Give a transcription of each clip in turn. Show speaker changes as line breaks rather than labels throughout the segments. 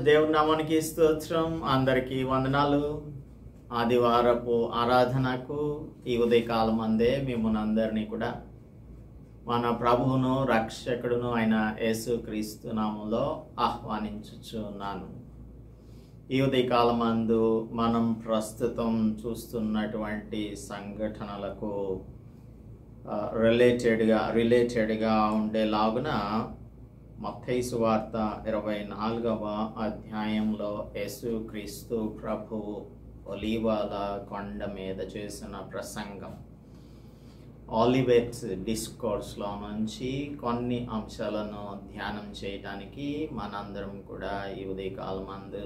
దేవుని నామానికి స్తోత్రం. అందరికీ వందనాలు. ఆదివారపు ఆరాధనకు ఈ ఉదయకాలం అందే మిమ్మల్ని అందరినీ కూడా మన ప్రభువును రక్షకుడును అయిన యేసుక్రీస్తు నామములో ఆహ్వానించుచున్నాను. ఈ ఉదయకాలం అందు మనం ప్రస్తుతం చూస్తున్నటువంటి సంఘటనలకు రిలేటెడ్గా ఉండేలాగున మత్తయి సువార్త 24వ అధ్యాయంలో యేసుక్రీస్తు ప్రభువు ఒలీవల కొండ మీద చేసిన ప్రసంగం ఆలివేట్స్ డిస్కోర్స్లో నుంచి కొన్ని అంశాలను ధ్యానం చేయడానికి మనందరం కూడా ఈ ఉదయకాలం మందు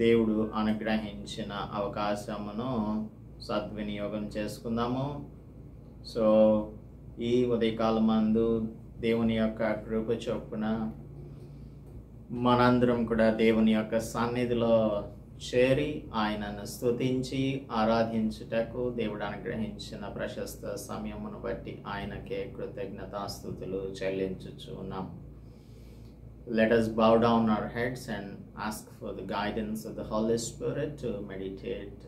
దేవుడు అనుగ్రహించిన అవకాశమును సద్వినియోగం చేసుకుందాము. సో ఈ ఉదయకాలం మందు దేవుని యొక్క కృప చొప్పున మనందరం కూడా దేవుని యొక్క సన్నిధిలో చేరి ఆయనను స్తుతించి ఆరాధించుటకు దేవుడు అనుగ్రహించిన ప్రశస్త సమయమును బట్టి ఆయనకే కృతజ్ఞతాస్తుతులు చెల్లించుచు ఉన్నాం. Let us bow down our heads and ask for the guidance of the Holy Spirit to meditate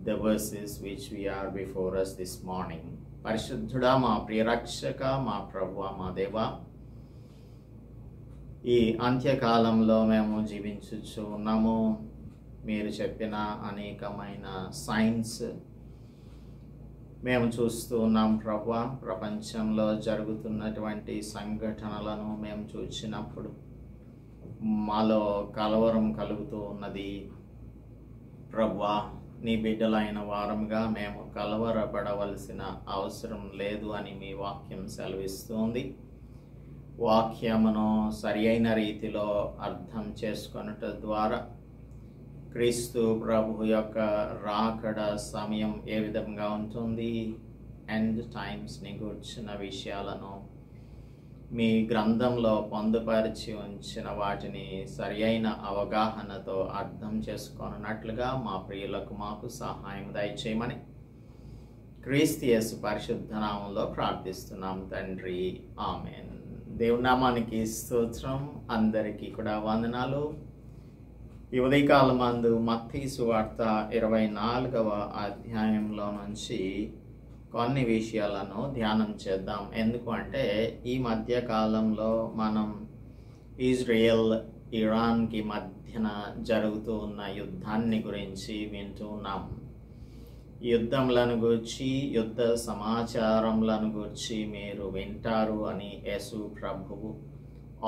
the verses which we are before us this morning. పరిశుద్ధుడా, మా ప్రియరక్షక, మా ప్రభువా, మా దేవా, ఈ అంత్యకాలంలో మేము జీవించుచు ఉన్నాము. మీరు చెప్పిన అనేకమైన సైన్స్ మేము చూస్తూ ఉన్నాం ప్రభువా. ప్రపంచంలో జరుగుతున్నటువంటి సంఘటనలను మేము చూసినప్పుడు మాలో కలవరం కలుగుతూ ఉన్నది ప్రభువా. నీ బిడ్డలైన వారంగా మేము కలవరపడవలసిన అవసరం లేదు అని మీ వాక్యం సెలవిస్తుంది. వాక్యమును సరి అయిన రీతిలో అర్థం చేసుకొనుట ద్వారా క్రీస్తు ప్రభు యొక్క రాకడ సమయం ఏ విధంగా ఉంటుంది, ఎండ్ టైమ్స్ని గూర్చిన విషయాలను మీ గ్రంథంలో పొందుపరిచి ఉంచిన వాటిని సరి అయిన అవగాహనతో అర్థం చేసుకొనున్నట్లుగా మా ప్రియులకు మాకు సహాయం దయచేయమని క్రీస్తు యేసు పరిశుద్ధ నామంలో ప్రార్థిస్తున్నాం తండ్రి, ఆమేన్. దేవుని నామానికి స్తోత్రం. అందరికీ కూడా వందనాలు. ఈ ఉదయకాలం మందు మత్తయి సువార్త 24వ అధ్యాయంలో నుంచి కొన్ని విషయాలను ధ్యానం చేద్దాం. ఎందుకంటే ఈ మధ్య కాలంలో మనం ఇజ్రాయెల్ ఇరాన్కి మధ్యన జరుగుతూ ఉన్న యుద్ధాన్ని గురించి వింటూ ఉన్నాం. యుద్ధంలను గురించి, యుద్ధ సమాచారంలను గురించి మీరు వింటారు అని యేసు ప్రభువు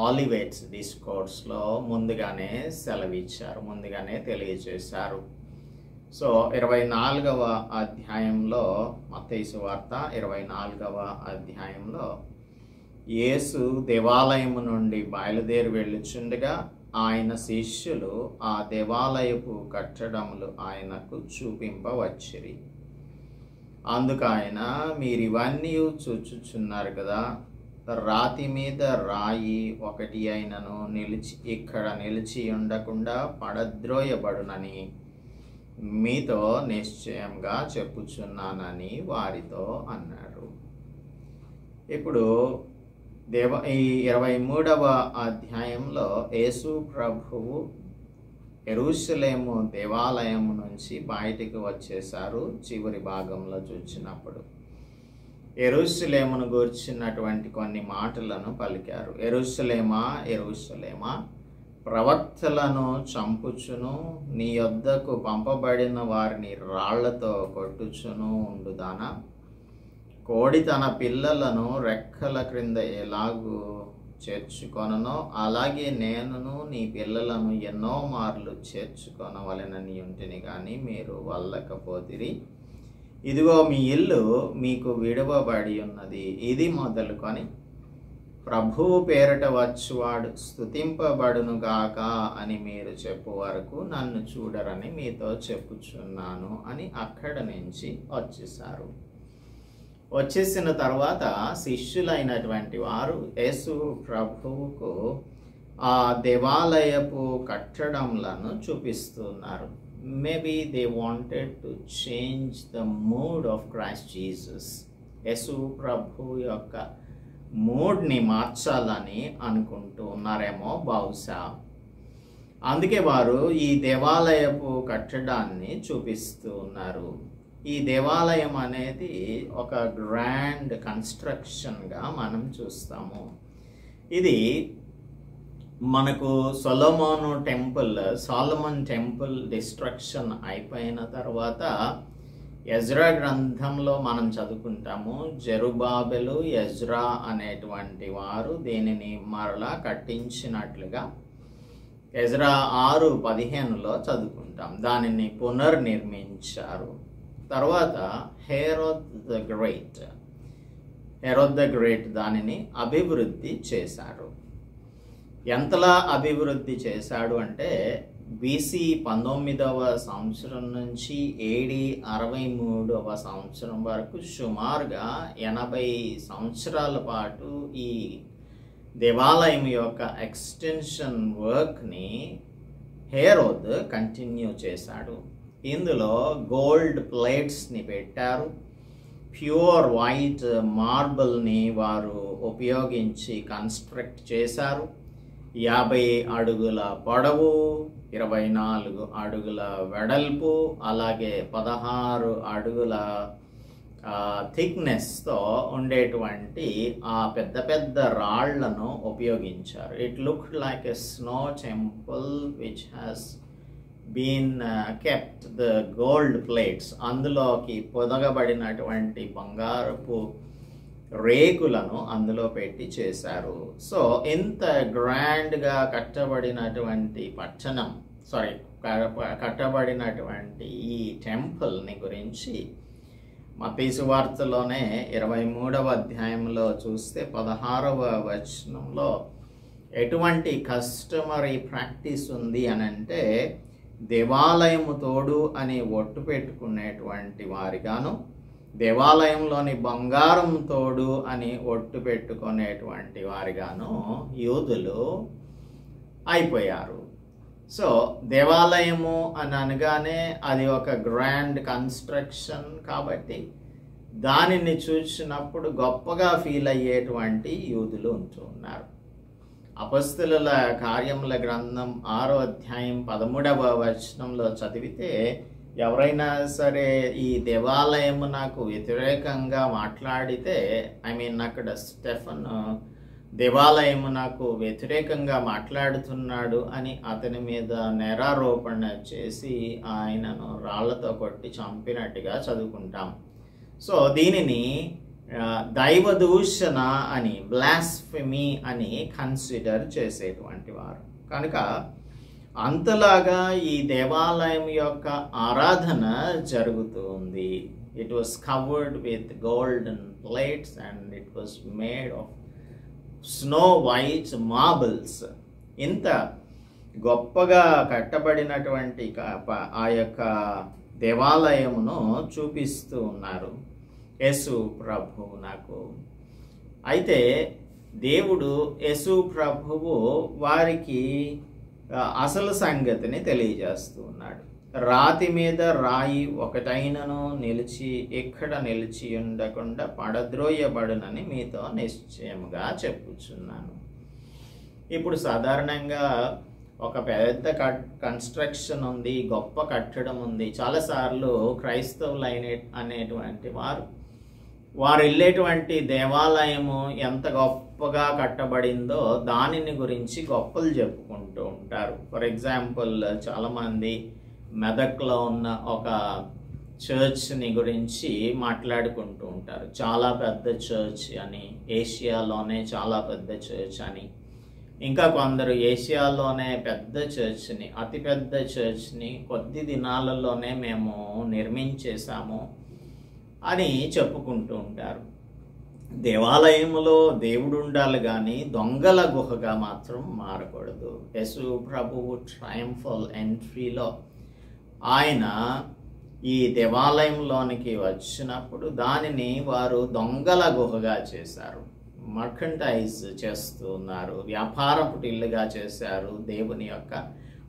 ఆలివేట్స్ డిస్కోర్స్లో ముందుగానే సెలవిచ్చారు, ముందుగానే తెలియజేశారు. సో 24వ అధ్యాయంలో మత్తయి సువార్త 24వ అధ్యాయంలో యేసు దేవాలయము నుండి బయలుదేరి వెళ్ళుచుండగా ఆయన శిష్యులు ఆ దేవాలయపు కట్టడములు ఆయనకు చూపింపవచ్చిరి. అందుకు ఆయన, మీరు ఇవన్నీ చూచుచున్నారు కదా, రాతి మీద రాయి ఒకటి అయినను ఇక్కడ నిలిచి ఉండకుండా పడద్రోయబడునని మీతో నిశ్చయంగా చెప్పుచున్నానని వారితో అన్నారు. ఇప్పుడు ఈ 23వ అధ్యాయంలో యేసు ప్రభువు యెరూషలేము దేవాలయం నుంచి బయటికి వచ్చేశారు. చివరి భాగంలో చూసినప్పుడు యెరూషలేమును గూర్చినటువంటి కొన్ని మాటలను పలికారు. యెరూషలేమా, యెరూషలేమా, ప్రవక్తలను చంపుచును, నీ యొద్దకు పంపబడిన వారిని రాళ్లతో కొట్టుచును ఉండుదానా? కోడి తన పిల్లలను రెక్కల క్రింద ఎలాగూ చేర్చుకొననో అలాగే నేనును నీ పిల్లలను ఎన్నో మార్లు చేర్చుకొనవలెనని ఉంటిని, కానీ మీరు వల్లకపోతిరి. ఇదిగో మీ ఇల్లు మీకు విడవబడి ఉన్నది. ఇది మొదలుకొని ప్రభువు పేరట వచ్చువాడు స్తుతింపబడునుగాక అని మీరు చెప్పు వరకు నన్ను చూడరని మీతో చెప్పుచున్నాను అని అక్కడ నుంచి వచ్చేసారు. వచ్చేసిన తర్వాత శిష్యులైనటువంటి వారు యేసు ప్రభువుకు ఆ దేవాలయపు కట్టడములను చూపిస్తున్నారు. Maybe they wanted to change the mood of Christ Jesus. యేసు ప్రభు యొక్క మూడ్ని మార్చాలని అనుకుంటూ ఉన్నారేమో బహుశా. అందుకే వారు ఈ దేవాలయపు కట్టడాన్ని చూపిస్తూ ఉన్నారు. ఈ దేవాలయం అనేది ఒక గ్రాండ్ కన్స్ట్రక్షన్గా మనం చూస్తాము. ఇది మనకు సొలొమోన్ టెంపుల్ డిస్ట్రక్షన్ అయిపోయిన తర్వాత ఎజ్రా గ్రంథంలో మనం చదువుకుంటాము. జెరుబాబెలు, ఎజ్రా అనేటువంటి వారు దీనిని మరలా కట్టించినట్లుగా ఎజ్రా 6:15లో చదువుకుంటాం. దానిని పునర్నిర్మించారు. తర్వాత హెరోద్ ద గ్రేట్ దానిని అభివృద్ధి చేశారు. ఎంతలా అభివృద్ధి చేశాడు అంటే BC 19వ సంవత్సరం నుంచి AD 63వ సంవత్సరం వరకు సుమారుగా 80 సంవత్సరాల పాటు ఈ దేవాలయం యొక్క ఎక్స్టెన్షన్ వర్క్ని హెరోద్ కంటిన్యూ చేశాడు. ఇందులో గోల్డ్ ప్లేట్స్ని పెట్టారు. ప్యూర్ వైట్ మార్బుల్ని వారు ఉపయోగించి కన్స్ట్రక్ట్ చేశారు. 50 అడుగుల పొడవు, 24 అడుగుల వెడల్పు, అలాగే 16 అడుగుల థిక్నెస్తో ఉండేటువంటి ఆ పెద్ద పెద్ద రాళ్లను ఉపయోగించారు. It looked like a snow temple which has been kept the gold plates. అందులోకి పొదగబడినటువంటి బంగారపు రేకులను అందులో పెట్టి చేశారు. సో ఇంత గ్రాండ్గా కట్టబడినటువంటి కట్టబడినటువంటి ఈ టెంపుల్ని గురించి మత్తయి సువార్తలోనే 23వ అధ్యాయంలో చూస్తే 16వ వచనంలో ఎటువంటి కస్టమరీ ప్రాక్టీస్ ఉంది అని అంటే, దేవాలయము తోడు అని ఒట్టు పెట్టుకునేటువంటి వారిగాను, దేవాలయంలోని బంగారం తోడు అని ఒట్టు పెట్టుకునేటువంటి వారిగాను యూదులు అయిపోయారు. సో దేవాలయము అని అనగానే అది ఒక గ్రాండ్ కన్స్ట్రక్షన్ కాబట్టి దానిని చూసినప్పుడు గొప్పగా ఫీల్ అయ్యేటువంటి యూదులు ఉంటూ ఉన్నారు. అపొస్తలుల కార్యముల గ్రంథం 6వ అధ్యాయం 13వ వచనంలో చదివితే, ఎవరైనా సరే ఈ దేవాలయము నాకు వ్యతిరేకంగా మాట్లాడితే, అక్కడ స్టెఫన్ దేవాలయము నాకు వ్యతిరేకంగా మాట్లాడుతున్నాడు అని అతని మీద నేరారోపణ చేసి ఆయనను రాళ్లతో కొట్టి చంపినట్టుగా చదువుకుంటాం. సో దీనిని దైవదూషణ అని, బ్లాస్ఫెమీ అని కన్సిడర్ చేసేటువంటి వారు. కనుక అంతలాగా ఈ దేవాలయం యొక్క ఆరాధన జరుగుతూ ఉంది. It was covered with golden plates and it was made of snow white marbles. ఇంత గొప్పగా కట్టబడినటువంటి ఆ యొక్క దేవాలయమును చూపిస్తూ ఉన్నారు యేసు ప్రభువు నాకు. అయితే దేవుడు యేసు ప్రభువు వారికి అసలు సంగతిని తెలియజేస్తూ ఉన్నాడు. రాతి మీద రాయి ఒకటైనను ఎక్కడ నిలిచి ఉండకుండా పడద్రోయబడునని మీతో నిశ్చయముగా చెప్పుచున్నాను. ఇప్పుడు సాధారణంగా ఒక పెద్ద కన్స్ట్రక్షన్ ఉంది, గొప్ప కట్టడం ఉంది. చాలాసార్లు క్రైస్తవులు అనేటువంటి వారు వెళ్ళేటువంటి దేవాలయము ఎంత గొప్పగా కట్టబడిందో దానిని గురించి గొప్పలు చెప్పుకుంటూ ఉంటారు. ఫర్ ఎగ్జాంపుల్, చాలామంది మెదక్లో ఉన్న ఒక చర్చ్ని గురించి మాట్లాడుకుంటూ ఉంటారు. చాలా పెద్ద చర్చ్ అని, ఏషియాలోనే చాలా పెద్ద చర్చ్ అని. ఇంకా కొందరు ఏషియాలోనే పెద్ద చర్చ్ని, అతిపెద్ద చర్చ్ని కొద్ది దినాలలోనే మేము నిర్మించేశాము అని చెప్పుకుంటూ ఉంటారు. దేవాలయములో దేవుడు ఉండాలి కానీ దొంగల గుహగా మాత్రం మారకూడదు. యేసు ప్రభువు ట్రయంఫల్ ఎంట్రీలో ఆయన ఈ దేవాలయంలోనికి వచ్చినప్పుడు దానిని వారు దొంగల గుహగా చేశారు, మర్కంటైజ్ చేస్తూ ఉన్నారు, వ్యాపారపు ఇల్లుగా చేశారు దేవుని యొక్క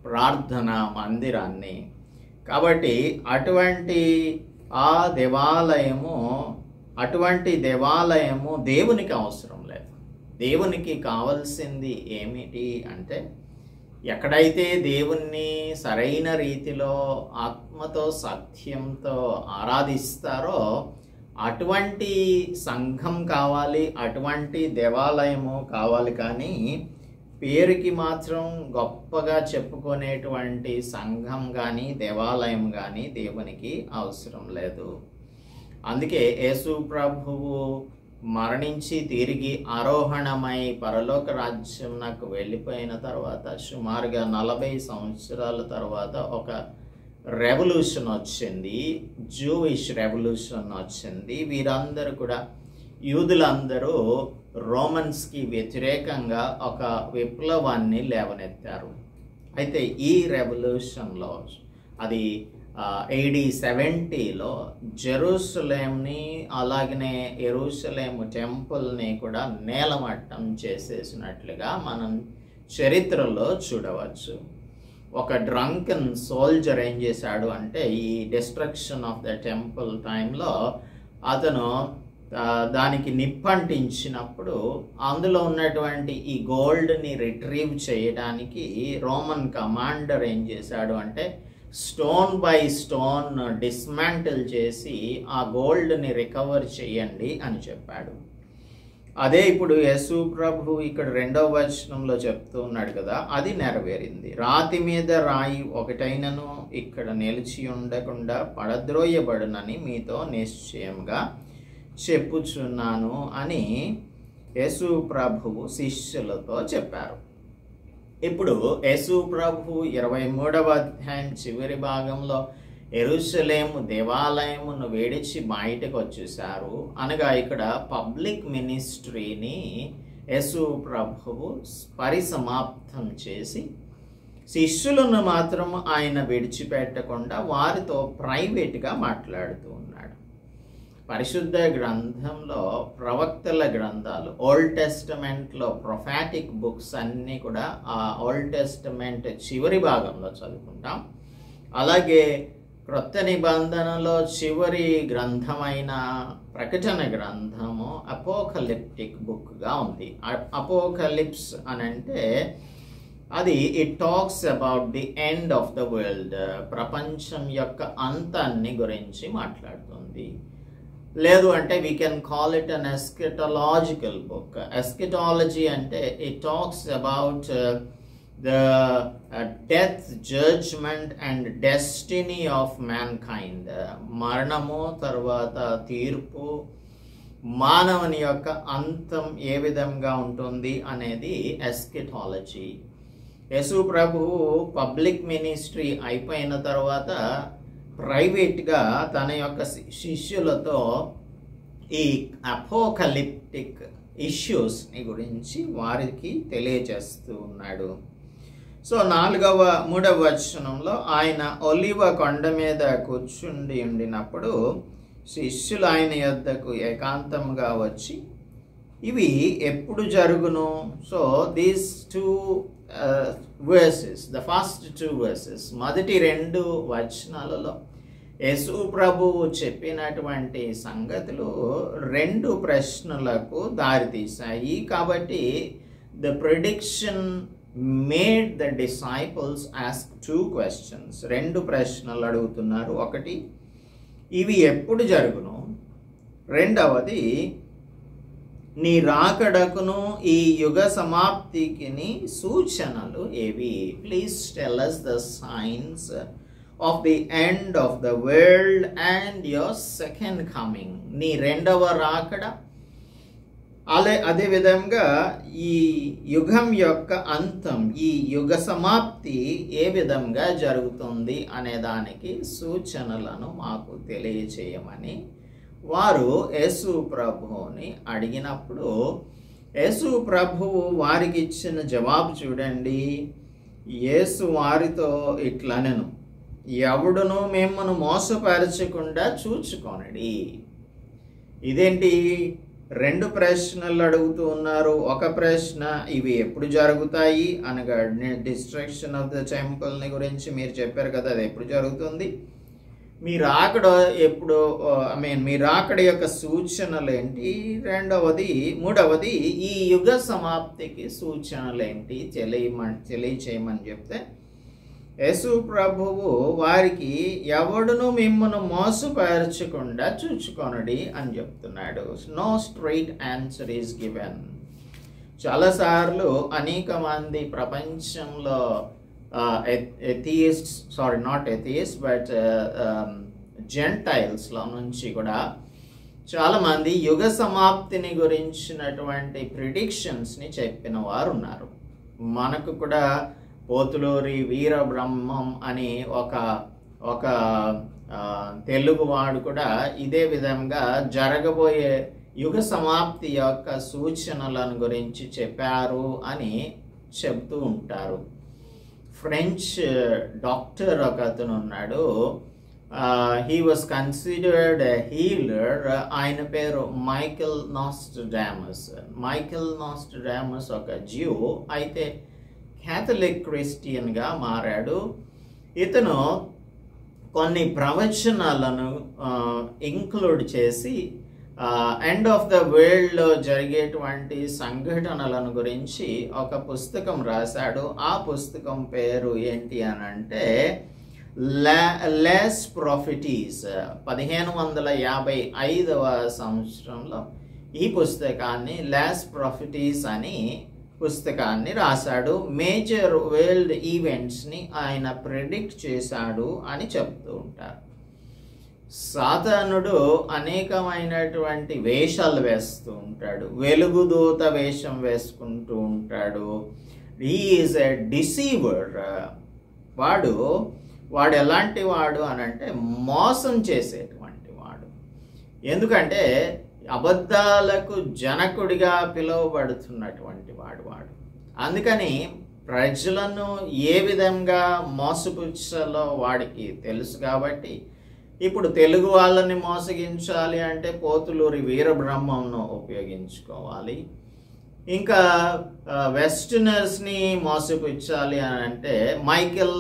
ప్రార్థన మందిరాన్ని. కాబట్టి అటువంటి దేవాలయము దేవునికి అవసరం లేదు. దేవునికి కావాల్సింది ఏమిటి అంటే ఎక్కడైతే దేవుణ్ణి సరైన రీతిలో ఆత్మతో సత్యంతో ఆరాధిస్తారో అటువంటి సంఘం కావాలి, అటువంటి దేవాలయము కావాలి. కానీ పేరుకి మాత్రం గొప్పగా చెప్పుకునేటువంటి సంఘం కానీ దేవాలయం కానీ దేవునికి అవసరం లేదు. అందుకే యేసు ప్రభువు మరణించి తిరిగి ఆరోహణమై పరలోక రాజ్యంకు వెళ్ళిపోయిన తర్వాత సుమారుగా 40 సంవత్సరాల తర్వాత ఒక రెవల్యూషన్ వచ్చింది, జూయిష్ రెవల్యూషన్ వచ్చింది. వీరందరూ కూడా యూదులందరూ రోమన్స్కి వ్యతిరేకంగా ఒక విప్లవాన్ని లేవనెత్తారు. అయితే ఈ రెవల్యూషన్లో అది AD 70లో జెరూసలేంని అలాగనే యెరూషలేము టెంపుల్ని కూడా నేలమట్టం చేసేసినట్లుగా మనం చరిత్రలో చూడవచ్చు. ఒక డ్రంకన్ సోల్జర్ ఏం చేశాడు అంటే ఈ డిస్ట్రక్షన్ ఆఫ్ ద టెంపుల్ టైంలో అతను దానికి నిప్పంటించినప్పుడు అందులో ఉన్నటువంటి ఈ గోల్డ్ని రిట్రీవ్ చేయడానికి రోమన్ కమాండర్ ఏం చేశాడు అంటే స్టోన్ బై స్టోన్ డిస్మాంటిల్ చేసి ఆ గోల్డ్ని రికవర్ చేయండి అని చెప్పాడు. అదే ఇప్పుడు యేసు ప్రభు ఇక్కడ 2వ వచనంలో చెప్తూ ఉన్నాడు కదా, అది నెరవేరింది. రాతి మీద రాయి ఒకటైనను ఇక్కడ నిలిచి ఉండకుండా పడద్రోయబడునని మీతో నిశ్చయంగా చెప్పుచున్నాను అని యేసు ప్రభువు శిష్యులతో చెప్పారు. ఇప్పుడు యేసు ప్రభు 23వ అధ్యాయం చివరి భాగంలో యెరూషలేము దేవాలయమును వేడిచి బయటకు వచ్చేసారు. అనగా ఇక్కడ పబ్లిక్ మినిస్ట్రీని యేసు ప్రభువు పరిసమాప్తం చేసి శిష్యులను మాత్రం ఆయన విడిచిపెట్టకుండా వారితో ప్రైవేట్గా మాట్లాడుతూ ఉన్నాడు. పరిశుద్ధ గ్రంథంలో ప్రవక్తల గ్రంథాలు, ఓల్డ్ టెస్టమెంట్లో ప్రొఫాటిక్ బుక్స్ అన్నీ కూడా ఆ ఓల్డ్ టెస్టమెంట్ చివరి భాగంలో చదువుకుంటాం. అలాగే క్రొత్త నిబంధనలో చివరి గ్రంథమైన ప్రకటన గ్రంథము అపోకలిప్టిక్ బుక్గా ఉంది. అపోకలిప్స్ అని అంటే అది it talks about the end of the world, ప్రపంచం యొక్క అంతాన్ని గురించి మాట్లాడుతుంది. లేదు అంటే we can call it an eschatological book. Eschatology అంటే it talks about the death, judgment and destiny of mankind. మరణము తర్వాత తీర్పు, మానవుని యొక్క అంతం ఏ విధంగా ఉంటుంది అనేది ఎస్కెటాలజీ. యేసు ప్రభువు పబ్లిక్ మినిస్ట్రీ అయిపోయిన తర్వాత ప్రైవేట్గా తన యొక్క శిష్యులతో ఈ అపోకలిప్టిక్ ఇష్యూస్ని గురించి వారికి తెలియజేస్తూ ఉన్నాడు. సో 3వ వచనంలో ఆయన ఒలివ కొండ మీద కూర్చుండి ఉండినప్పుడు శిష్యులు ఆయన యొద్దకు ఏకాంతంగా వచ్చి ఇవి ఎప్పుడు జరుగును? So these 2 verses, the first 2 verses, మొదటి 2 వచనాలలో యేసు ప్రభువు చెప్పినటువంటి సంగతులు 2 ప్రశ్నలకు దారితీశాయి. కాబట్టి the prediction made the disciples ask 2 questions. 2 ప్రశ్నలు అడుగుతున్నారు. ఒకటి, ఇవి ఎప్పుడు జరుగును? రెండవది, నీ రాకడకును ఈ యుగ సమాప్తికి సూచనలు ఏవి? Please tell us the signs of the end of the world and your second coming. నీ రెండవ రాకడ అదే విధంగా ఈ యుగం యొక్క అంతం, ఈ యుగ సమాప్తి ఏ విధంగా జరుగుతుంది అనే దానికి సూచనలను మాకు తెలియచేయమని వారు యేసు ప్రభువుని అడిగినప్పుడు యేసు ప్రభువు వారికి ఇచ్చిన జవాబు చూడండి. యేసు వారితో ఇట్లనెను, ఎవడును మిమ్మను మోసపరచకుండా చూచుకొనడి. ఇదేంటి? 2 ప్రశ్నలు అడుగుతూ ఉన్నారు. ఒక ప్రశ్న, ఇవి ఎప్పుడు జరుగుతాయి అనగా డిస్ట్రక్షన్ ఆఫ్ ద టెంపుల్ని గురించి మీరు చెప్పారు కదా, అది ఎప్పుడు జరుగుతుంది? మీ రాకడ ఎప్పుడు మీ రాకడ యొక్క సూచనలు ఏంటి, మూడవది ఈ యుగ సమాప్తికి సూచనలు ఏంటి తెలియచేయమని చెప్తే, యేసు ప్రభువు వారికి ఎవడును మిమ్మల్ని మోసపరచకుండా చూచుకొనడి అని చెప్తున్నాడు. No straight answer is given. చాలాసార్లు అనేక మంది ప్రపంచంలో జెంటైల్స్లో నుంచి కూడా చాలామంది యుగ సమాప్తిని గురించినటువంటి ప్రిడిక్షన్స్ని చెప్పిన వారు ఉన్నారు. మనకు కూడా పోతులూరి వీరబ్రహ్మం అని ఒక తెలుగువాడు కూడా ఇదే విధంగా జరగబోయే యుగ సమాప్తి యొక్క సూచనలను గురించి చెప్పారు అని చెప్తూ ఉంటారు. ఫ్రెంచ్ డాక్టర్ ఒక అతను ఉన్నాడు. He was considered a healer. ఆయన పేరు మైకెల్ నాస్ట్రడామస్ ఒక జ్యూ, అయితే క్యాథలిక్ క్రిస్టియన్గా మారాడు. ఇతను కొన్ని ప్రవచనాలను ఇంక్లూడ్ చేసి ఎండ్ ఆఫ్ ద వరల్డ్లో జరిగేటువంటి సంఘటనలను గురించి ఒక పుస్తకం రాశాడు. ఆ పుస్తకం పేరు ఏంటి అని అంటే లెస్ ప్రాఫిటీస్. 1555వ సంవత్సరంలో ఈ పుస్తకాన్ని లెస్ ప్రాఫిటీస్ అని పుస్తకాన్ని రాశాడు. మేజర్ వరల్డ్ ఈవెంట్స్ని ఆయన ప్రెడిక్ట్ చేశాడు అని చెప్తూ ఉంటారు. సాతానుడు అనేకమైనటువంటి వేషాలు వేస్తూ ఉంటాడు. వెలుగుదూత వేషం వేసుకుంటూ ఉంటాడు. He is a deceiver. వాడు ఎలాంటి వాడు అని అంటే మోసం చేసేటువంటి వాడు. ఎందుకంటే అబద్ధాలకు జనకుడిగా పిలువబడుతున్నటువంటి వాడు. అందుకని ప్రజలను ఏ విధంగా మోసపుచ్చాలో వాడికి తెలుసు. కాబట్టి ఇప్పుడు తెలుగు వాళ్ళని మోసగించాలి అంటే పోతులూరి వీరబ్రహ్మంను ఉపయోగించుకోవాలి. ఇంకా వెస్టర్నర్స్ని మోసపుచ్చాలి అని అంటే మైకెల్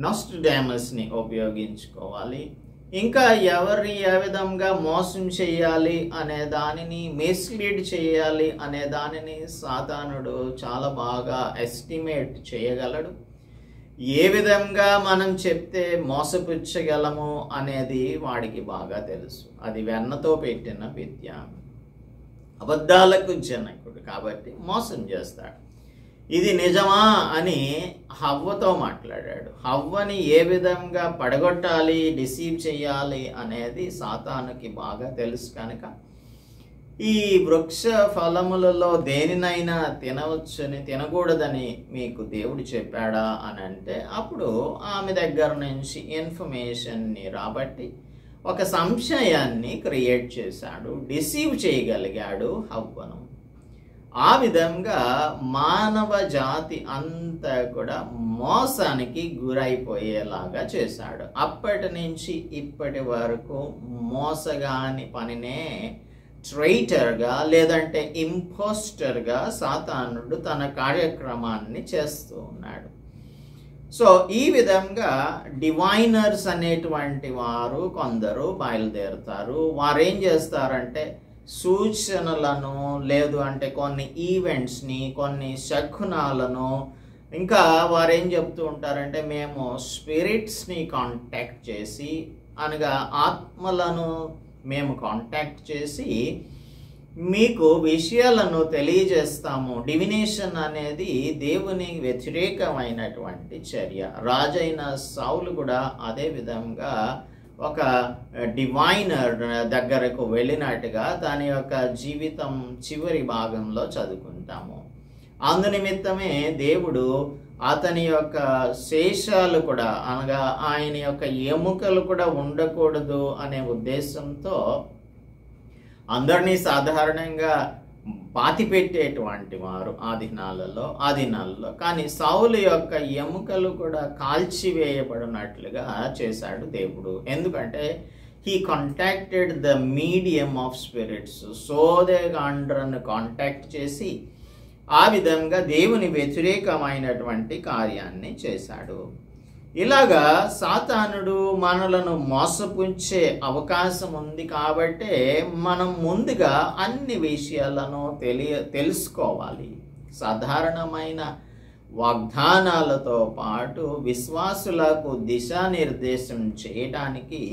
నాస్ట్రడామస్ని ఉపయోగించుకోవాలి. ఇంకా ఎవరిని ఏ విధంగా మోసం చేయాలి అనే దానిని, మిస్లీడ్ చేయాలి అనే దానిని సాతానుడు చాలా బాగా ఎస్టిమేట్ చేయగలడు. ఏ విధంగా మనం చెప్తే మోసపుచ్చగలము అనేది వాడికి బాగా తెలుసు. అది వెన్నతో పెట్టిన విద్య. అబద్ధాలకు జనకుడు కాబట్టి మోసం చేస్తాడు. ఇది నిజమా అని హవ్వతో మాట్లాడాడు. హవ్వని ఏ విధంగా పడగొట్టాలి, డిసీవ్ చేయాలి అనేది సాతానుకి బాగా తెలుసు. కనుక ఈ వృక్ష ఫలములలో దేనినైనా తినకూడదని మీకు దేవుడు చెప్పాడా అని అంటే, అప్పుడు ఆమె దగ్గర నుంచి ఇన్ఫర్మేషన్ని రాబట్టి ఒక సంశయాన్ని క్రియేట్ చేశాడు, డిసీవ్ చేయగలిగాడు హవ్వను. ఆ విధంగా మానవ జాతి అంతా కూడా మోసానికి గురైపోయేలాగా చేశాడు. అప్పటి నుంచి ఇప్పటి వరకు మోసగాని పనినే ట్రైటర్గా లేదంటే ఇంపోస్టర్గా సాతానుడు తన కార్యక్రమాన్ని చేస్తూ ఉన్నాడు. సో ఈ విధంగా డివైనర్స్ అనేటువంటి వారు కొందరు బయలుదేరుతారు. వారు ఏం చేస్తారంటే సూచనలను, లేదు అంటే కొన్ని ఈవెంట్స్ని, కొన్ని శకునాలను, ఇంకా వారు ఏం చెప్తూ ఉంటారంటే మేము స్పిరిట్స్ని కాంటాక్ట్ చేసి, అనగా ఆత్మలను మేము కాంటాక్ట్ చేసి మీకు విషయాలను తెలియజేస్తాము. డివినేషన్ అనేది దేవుని వ్యతిరేకమైనటువంటి చర్య. రాజైన సౌలు కూడా అదే విధంగా ఒక డివైనర్ దగ్గరకు వెళ్ళినట్టుగా దాని యొక్క జీవితం చివరి భాగంలో చదువుకుంటాము. అందునిమిత్తమే దేవుడు అతని యొక్క శేషాలు కూడా, అనగా ఆయన యొక్క ఎముకలు కూడా ఉండకూడదు అనే ఉద్దేశంతో అందరినీ సాధారణంగా పాతిపెట్టేటువంటి వారు ఆ దినాలలో. కానీ సౌలు యొక్క ఎముకలు కూడా కాల్చివేయబడినట్లుగా చేశాడు దేవుడు. ఎందుకంటే he contacted the medium of spirits. సోదగాండ్రను కాంటాక్ట్ చేసి ఆ విధంగా దేవుని వ్యతిరేకమైనటువంటి కార్యాన్ని చేశాడు. ఇలాగా సాతానుడు మనలను మోసపుంచే అవకాశం ఉంది కాబట్టే మనం ముందుగా అన్ని విషయాలను తెలుసుకోవాలి. సాధారణమైన వాగ్దానాలతో పాటు విశ్వాసులకు దిశానిర్దేశం చేయడానికి,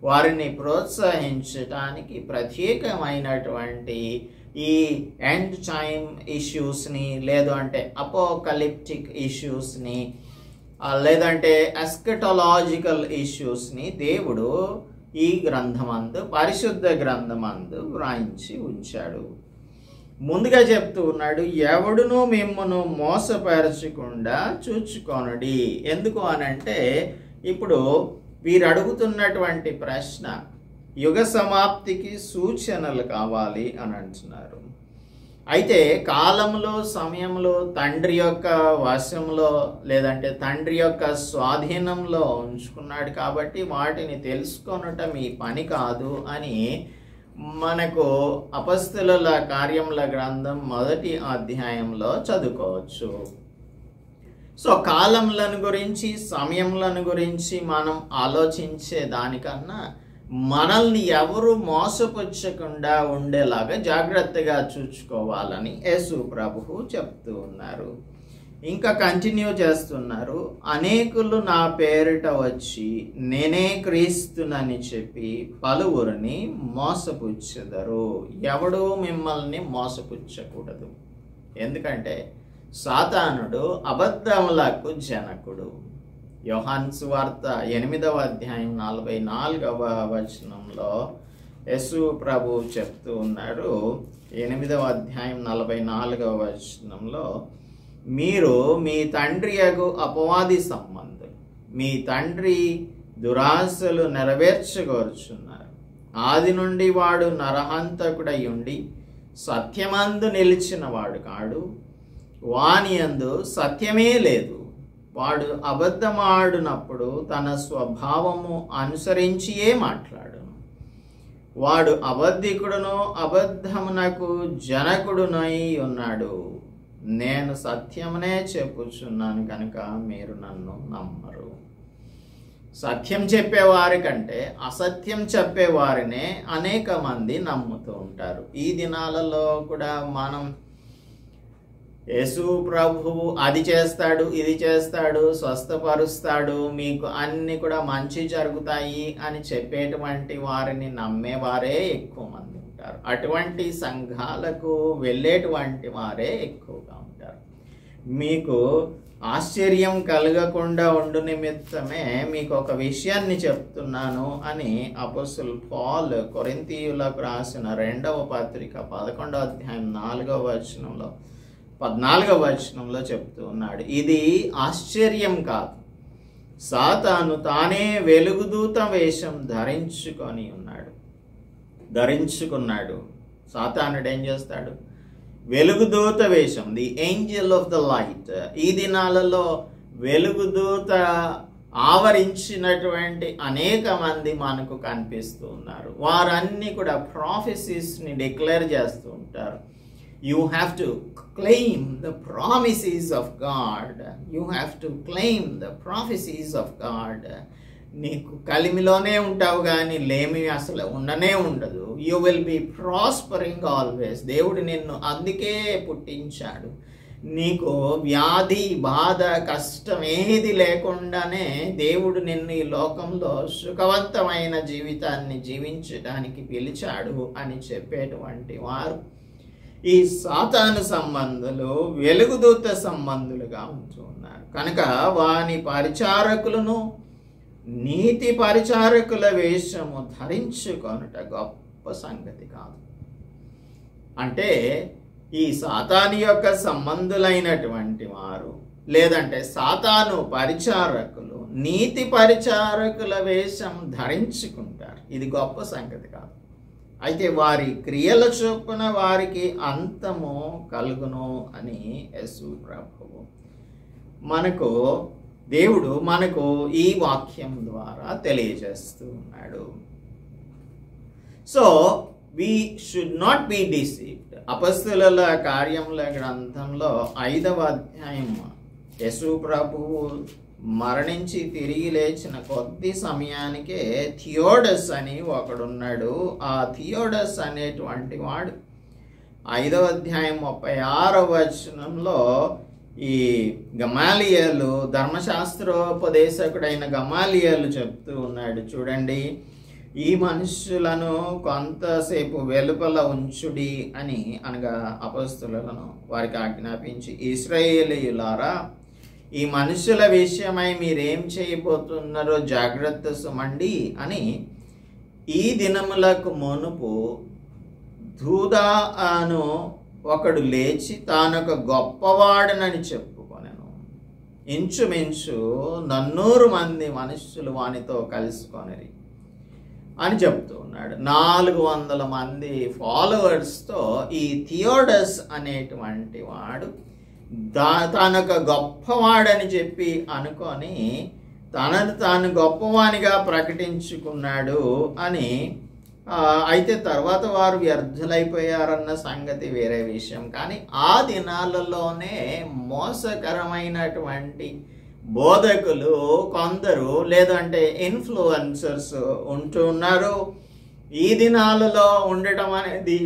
వారిని ప్రోత్సహించడానికి ప్రత్యేకమైనటువంటి ఈ ఎండ్ టైమ్ ఇష్యూస్ని, లేదు అంటే అపోకలిప్టిక్ ఇష్యూస్ని, లేదంటే ఎస్కటలాజికల్ ఇష్యూస్ని దేవుడు ఈ గ్రంథమందు, పరిశుద్ధ గ్రంథమందు వ్రాయించి ఉంచాడు. ముందుగా చెప్తూ ఉన్నాడు, ఎవడునూ మిమ్మను మోసపరచకుండా చూచుకొనుడి. ఎందుకు అనంటే, ఇప్పుడు వీరు అడుగుతున్నటువంటి ప్రశ్న, యుగ సమాప్తికి సూచనలు కావాలి అని అంటున్నారు. అయితే కాలంలో, సమయంలో తండ్రి యొక్క వశంలో, లేదంటే తండ్రి యొక్క స్వాధీనంలో ఉంచుకున్నాడు కాబట్టి వాటిని తెలుసుకొనటం ఈ పని కాదు అని మనకు అపొస్తలుల కార్యముల గ్రంథం 1వ అధ్యాయంలో చదువుకోవచ్చు. సో కాలములను గురించి, సమయములను గురించి మనం ఆలోచించే దానికన్నా మనల్ని ఎవరు మోసపుచ్చకుండా ఉండేలాగా జాగ్రత్తగా చూసుకోవాలని యేసు ప్రభువు చెప్తూ ఉన్నారు. ఇంకా కంటిన్యూ చేస్తున్నారు, అనేకులు నా పేరిట వచ్చి నేనే క్రీస్తునని చెప్పి పలువురిని మోసపుచ్చెదరు. ఎవడు మిమ్మల్ని మోసపుచ్చకూడదు. ఎందుకంటే సాతానుడు అబద్ధములకు జనకుడు. యోహాను సువార్త 8వ అధ్యాయం 44వ వచనంలో యేసు ప్రభు చెప్తూ ఉన్నారు, 8వ అధ్యాయం 44వ వచనంలో, మీరు మీ తండ్రి యగు అపవాది సంబంధులు, మీ తండ్రి దురాశలు నెరవేర్చగోరుచున్నారు. ఆది నుండి వాడు నరహంతకుడై ఉండి సత్యమందు నిలిచిన వాడు కాడు, వాని యందు సత్యమే లేదు. వాడు అబద్ధమాడునప్పుడు తన స్వభావము అనుసరించియే మాట్లాడును. వాడు అబద్ధికుడును అబద్ధమునకు జనకుడునై ఉన్నాడు. నేను సత్యమునే చెప్పుచున్నాను కనుక మీరు నన్ను నమ్మరు. సత్యం చెప్పేవారి కంటే అసత్యం చెప్పేవారినే అనేక మంది నమ్ముతూ ఉంటారు. ఈ దినాలలో కూడా మనం యేసు ప్రభువు అది చేస్తాడు, ఇది చేస్తాడు, స్వస్థపరుస్తాడు, మీకు అన్ని కూడా మంచి జరుగుతాయి అని చెప్పేటువంటి వారిని నమ్మేవారే ఎక్కువ మంది ఉంటారు. అటువంటి సంఘాలకు వెళ్ళేటువంటి వారే ఎక్కువగా ఉంటారు. మీకు ఆశ్చర్యం కలగకుండా ఉండు నిమిత్తమే మీకు ఒక విషయాన్ని చెప్తున్నాను అని అపోస్తలుడు పౌలు కొరింథీయులకు రాసిన 2వ పత్రిక 11వ అధ్యాయం 4వ వచనంలో 14వ వచనంలో చెప్తూ ఉన్నాడు. ఇది ఆశ్చర్యం కాదు, సాతాను తానే వెలుగుదూత వేషం ధరించుకున్నాడు. సాతానుడు ఏం చేస్తాడు? వెలుగుదూత వేషం, the Angel of the light. ఈ దినాలలో వెలుగుదూత ఆవరించినటువంటి అనేక మంది మనకు కనిపిస్తూ ఉన్నారు. వారన్నీ కూడా ప్రాఫెసీస్ని డిక్లేర్ చేస్తూ ఉంటారు. You have to claim the promises of God. You have to claim the prophecies of God. నీకు కలిమిలోనే ఉంటావు కానీ లేమి అసలు ఉండనే ఉండదు. You will be prospering always. దేవుడు నిన్ను అందుకే పుట్టించాడు. నీకు వ్యాధి, బాధ, కష్టం ఏది లేకుండానే దేవుడు నిన్ను ఈ లోకంలో సుఖవంతమైన జీవితాన్ని జీవించడానికి పిలిచాడు అని చెప్పేటువంటి వారు ఈ సాతాను సంబంధులు వెలుగుదూత సంబంధులుగా ఉంటున్నారు. కనుక వాని పరిచారకులను నీతి పరిచారకుల వేషము ధరించుకొనుట గొప్ప సంగతి కాదు. అంటే ఈ సాతాను యొక్క సంబంధులైనటువంటి వారు, లేదంటే సాతాను పరిచారకులు నీతి పరిచారకుల వేషం ధరించుకుంటారు. ఇది గొప్ప సంగతి కాదు. అయితే వారి క్రియల చొప్పున వారికి అంతము కలుగును అని యేసు ప్రభువు దేవుడు మనకు ఈ వాక్యం ద్వారా తెలియజేస్తూ ఉన్నాడు. So we should not be deceived. అపొస్తలుల కార్యముల గ్రంథంలో 5వ అధ్యాయం యేసు ప్రభువు మరణించి తిరిగి లేచిన కొద్ది సమయానికే థియోడస్ అని ఒకడున్నాడు. ఆ థియోడస్ అనేటువంటి వాడు 5వ అధ్యాయం 36వ వచనంలో ఈ గమాలియేలు, ధర్మశాస్త్రోపదేశకుడైన గమాలియేలు చెప్తూ ఉన్నాడు. చూడండి, ఈ మనుషులను కొంతసేపు వెలుపల ఉంచుడి అని అనగా అపొస్తలులను వారికి ఆజ్ఞాపించి, ఇశ్రాయేలీయులారా, ఈ మనుషుల విషయమై మీరేం చేయబోతున్నారో జాగ్రత్త సుమండి అని ఈ దినములకు మునుపు దూదా అను ఒకడు లేచి తానొక గొప్పవాడనని చెప్పుకొనెను. ఇంచుమించు 400 మంది మనుషులు వానితో కలుసుకొనిరి అని చెప్తూ ఉన్నాడు. 400 మంది ఫాలోవర్స్తో ఈ థియోడస్ అనేటువంటి వాడు తానొక గొప్పవాడని చెప్పి అనుకొని తనను తాను గొప్పవానిగా ప్రకటించుకున్నాడు అని. అయితే తర్వాత వారు వ్యర్థులైపోయారన్న సంగతి వేరే విషయం. కానీ ఆ దినాలలోనే మోసకరమైనటువంటి బోధకులు కొందరు, లేదంటే ఇన్ఫ్లుయెన్సర్స్ ఉంటూ ఉన్నారు. ఈ దినాలలో ఉండటం అనేది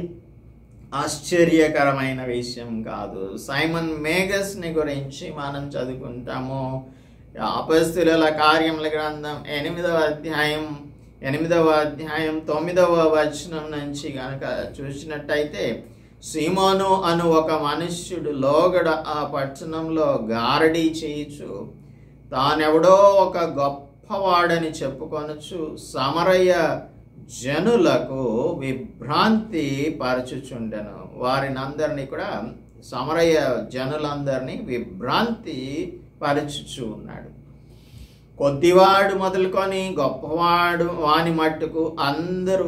ఆశ్చర్యకరమైన విషయం కాదు. సైమన్ మేగస్ని గురించి మనం చదువుకుంటాము. అపొస్తలుల కార్యముల గ్రంథం 8వ అధ్యాయం 9వ వచనం నుంచి కనుక చూసినట్టయితే, సీమోను అను ఒక మనుష్యుడు లోగడ ఆ పట్టణంలో గారడీ చేయుచు తానెవడో ఒక గొప్పవాడని చెప్పుకొనొచ్చు సమరయ జనులకు విభ్రాంతి పరచుచుండెను. వారినందరినీ కూడా, సమరయ జనులందరినీ విభ్రాంతి పరచుచు ఉన్నాడు. కొద్దివాడు మొదలుకొని గొప్పవాడు వాని మట్టుకు అందరూ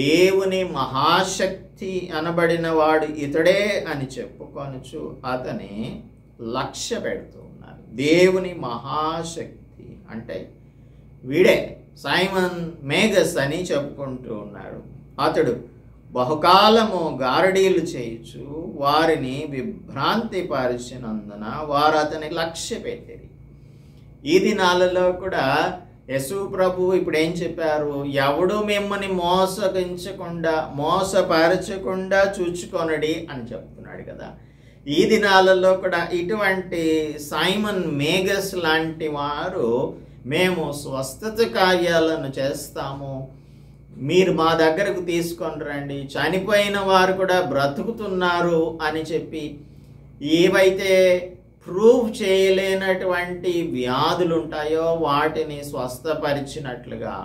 దేవుని మహాశక్తి అనబడిన వాడు ఇతడే అని చెప్పుకొనుచు అతని లక్ష్య పెడుతూ ఉన్నారు. దేవుని మహాశక్తి అంటే వీడే, సైమన్ మేగస్ అని చెప్పుకుంటూ ఉన్నాడు. అతడు బహుకాలము గారడీలు చేయుచు వారిని విభ్రాంతి పరిచినందున వారు అతని లక్ష్య పెట్టిరి. ఈ దినాలలో కూడా యేసు ప్రభు ఇప్పుడు ఏం చెప్పారు? ఎవడు మిమ్మల్ని మోసపరచకుండా చూచుకొనడి అని చెప్తున్నాడు కదా. ఈ దినాలలో కూడా ఇటువంటి సైమన్ మేగస్ లాంటి వారు, మేము స్వస్థత కార్యాలను చేస్తాము, మీరు మా దగ్గరకు తీసుకొని రండి, చనిపోయిన వారు కూడా బ్రతుకుతున్నారు అని చెప్పి ఏవైతే ప్రూవ్ చేయలేనటువంటి వ్యాధులు ఉంటాయో వాటిని స్వస్థపరిచినట్లుగా,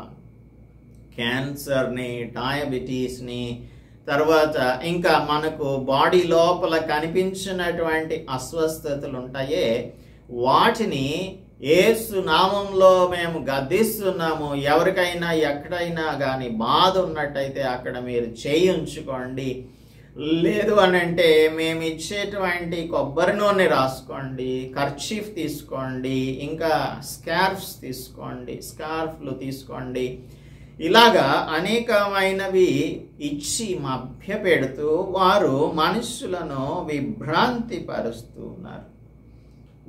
క్యాన్సర్ని, డయాబెటీస్ని, తర్వాత ఇంకా మనకు బాడీ లోపల కనిపించినటువంటి అస్వస్థతలు ఉంటాయే వాటిని యేసు నామంలో మేము గద్దిస్తున్నాము. ఎవరికైనా ఎక్కడైనా కానీ బాధ ఉన్నట్టయితే అక్కడ మీరు చేయించుకోండి, లేదు అని అంటే మేము ఇచ్చేటువంటి కొబ్బరి నూనె రాసుకోండి, కర్చీఫ్ తీసుకోండి, ఇంకా స్కార్ఫ్లు తీసుకోండి. ఇలాగా అనేకమైనవి ఇచ్చి మభ్య పెడుతూ వారు మనుషులను విభ్రాంతి పరుస్తూ ఉన్నారు.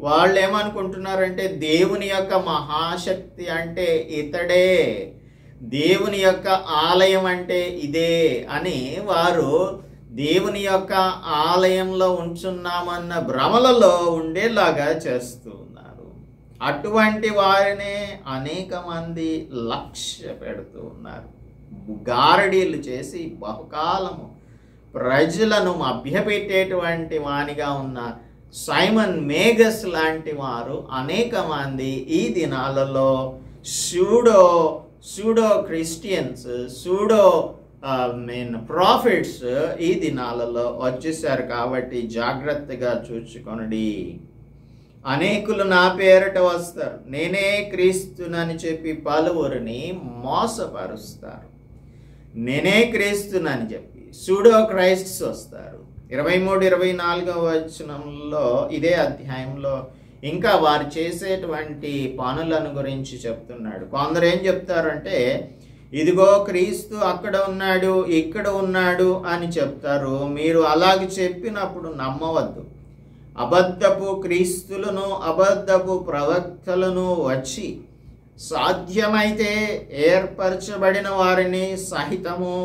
వాళ్ళు ఏమనుకుంటున్నారంటే దేవుని యొక్క మహాశక్తి అంటే ఇతడే, దేవుని యొక్క ఆలయం అంటే ఇదే అని వారు దేవుని యొక్క ఆలయంలో ఉంచున్నామన్న భ్రమలలో ఉండేలాగా చేస్తూ ఉన్నారు. అటువంటి వారినే అనేక మంది లక్ష్య పెడుతూ ఉన్నారు. గారడీలు చేసి బహుకాలము ప్రజలను మభ్యపెట్టేటువంటి వానిగా ఉన్న సైమన్ మేగస్ లాంటి వారు అనేక మంది ఈ దినాలలో సూడో క్రిస్టియన్స్, ప్రాఫిట్స్ ఈ దినాలలో వచ్చేసారు. కాబట్టి జాగ్రత్తగా చూచుకొనడి. అనేకులు నా పేరట వస్తారు, నేనే క్రీస్తునని చెప్పి పలువురిని మోసపరుస్తారు. నేనే క్రీస్తునని చెప్పి సూడో క్రైస్ట్స్ వస్తారు. 23-24 వచనంలో ఇదే అధ్యాయంలో ఇంకా వారు చేసేటువంటి పనులను గురించి చెప్తున్నాడు. కొందరు ఏం చెప్తారంటే, ఇదిగో క్రీస్తు అక్కడ ఉన్నాడు, ఇక్కడ ఉన్నాడు అని చెప్తారు. మీరు అలాగే చెప్పినప్పుడు నమ్మవద్దు. అబద్ధపు క్రీస్తులను అబద్ధపు ప్రవక్తలను వచ్చి సాధ్యమైతే ఏర్పరచబడిన వారిని సహితము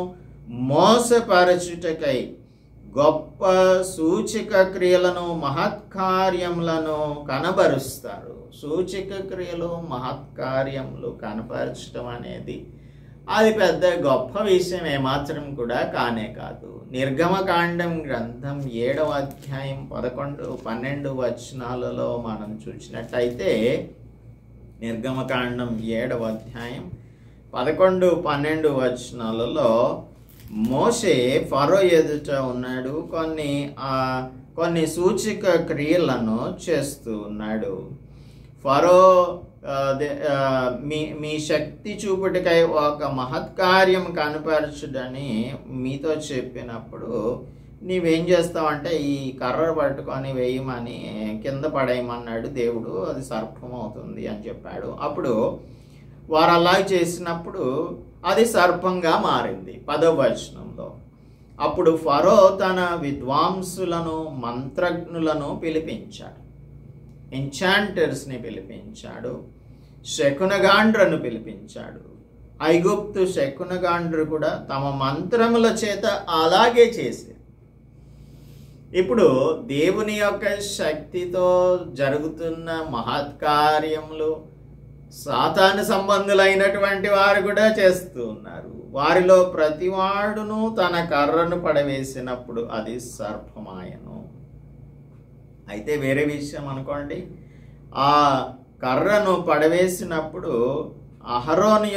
మోసపరచుటకై గొప్ప సూచక క్రియలను మహత్కార్యములను కనబరుస్తారు. సూచక క్రియలు మహత్కార్యములు కనపరచడం అనేది అది పెద్ద గొప్ప విషయం ఏమాత్రం కూడా కానే కాదు. నిర్గమకాండం గ్రంథం 7వ అధ్యాయం 11-12 వచనాలలో మనం చూసినట్టయితే, నిర్గమకాండం 7వ అధ్యాయం 11-12 వచనాలలో మోషే ఫరో ఎదుట ఉన్నాడు. కొన్ని సూచక క్రియలను చేస్తూ ఉన్నాడు. ఫరో మీ శక్తి చూపుటకై ఒక మహత్కార్యం కనపరచుడని మీతో చెప్పినప్పుడు నీవేం చేస్తావంటే ఈ కర్ర పట్టుకొని వేయమని కింద పడేయమన్నాడు దేవుడు, అది సర్పం అవుతుంది అని చెప్పాడు. అప్పుడు వారు అలా చేసినప్పుడు అది సర్పంగా మారింది. 10వ వచనంలో, అప్పుడు ఫరో తన విద్వాంసులను మంత్రజ్ఞులను పిలిపించాడు, ఎంచాంటర్స్ని పిలిపించాడు, శకునగాండ్రను పిలిపించాడు. ఐగుప్తు శకునగాండ్రు కూడా తమ మంత్రముల చేత అలాగే చేశారు. ఇప్పుడు దేవుని యొక్క శక్తితో జరుగుతున్న మహత్కార్యములు సాతాను సంబంధులైనటువంటి వారు కూడా చేస్తూ ఉన్నారు. వారిలో ప్రతివాడును తన కర్రను పడవేసినప్పుడు అది సర్పమాయను. అయితే వేరే విషయం అనుకోండి, ఆ కర్రను పడవేసినప్పుడు అహరోను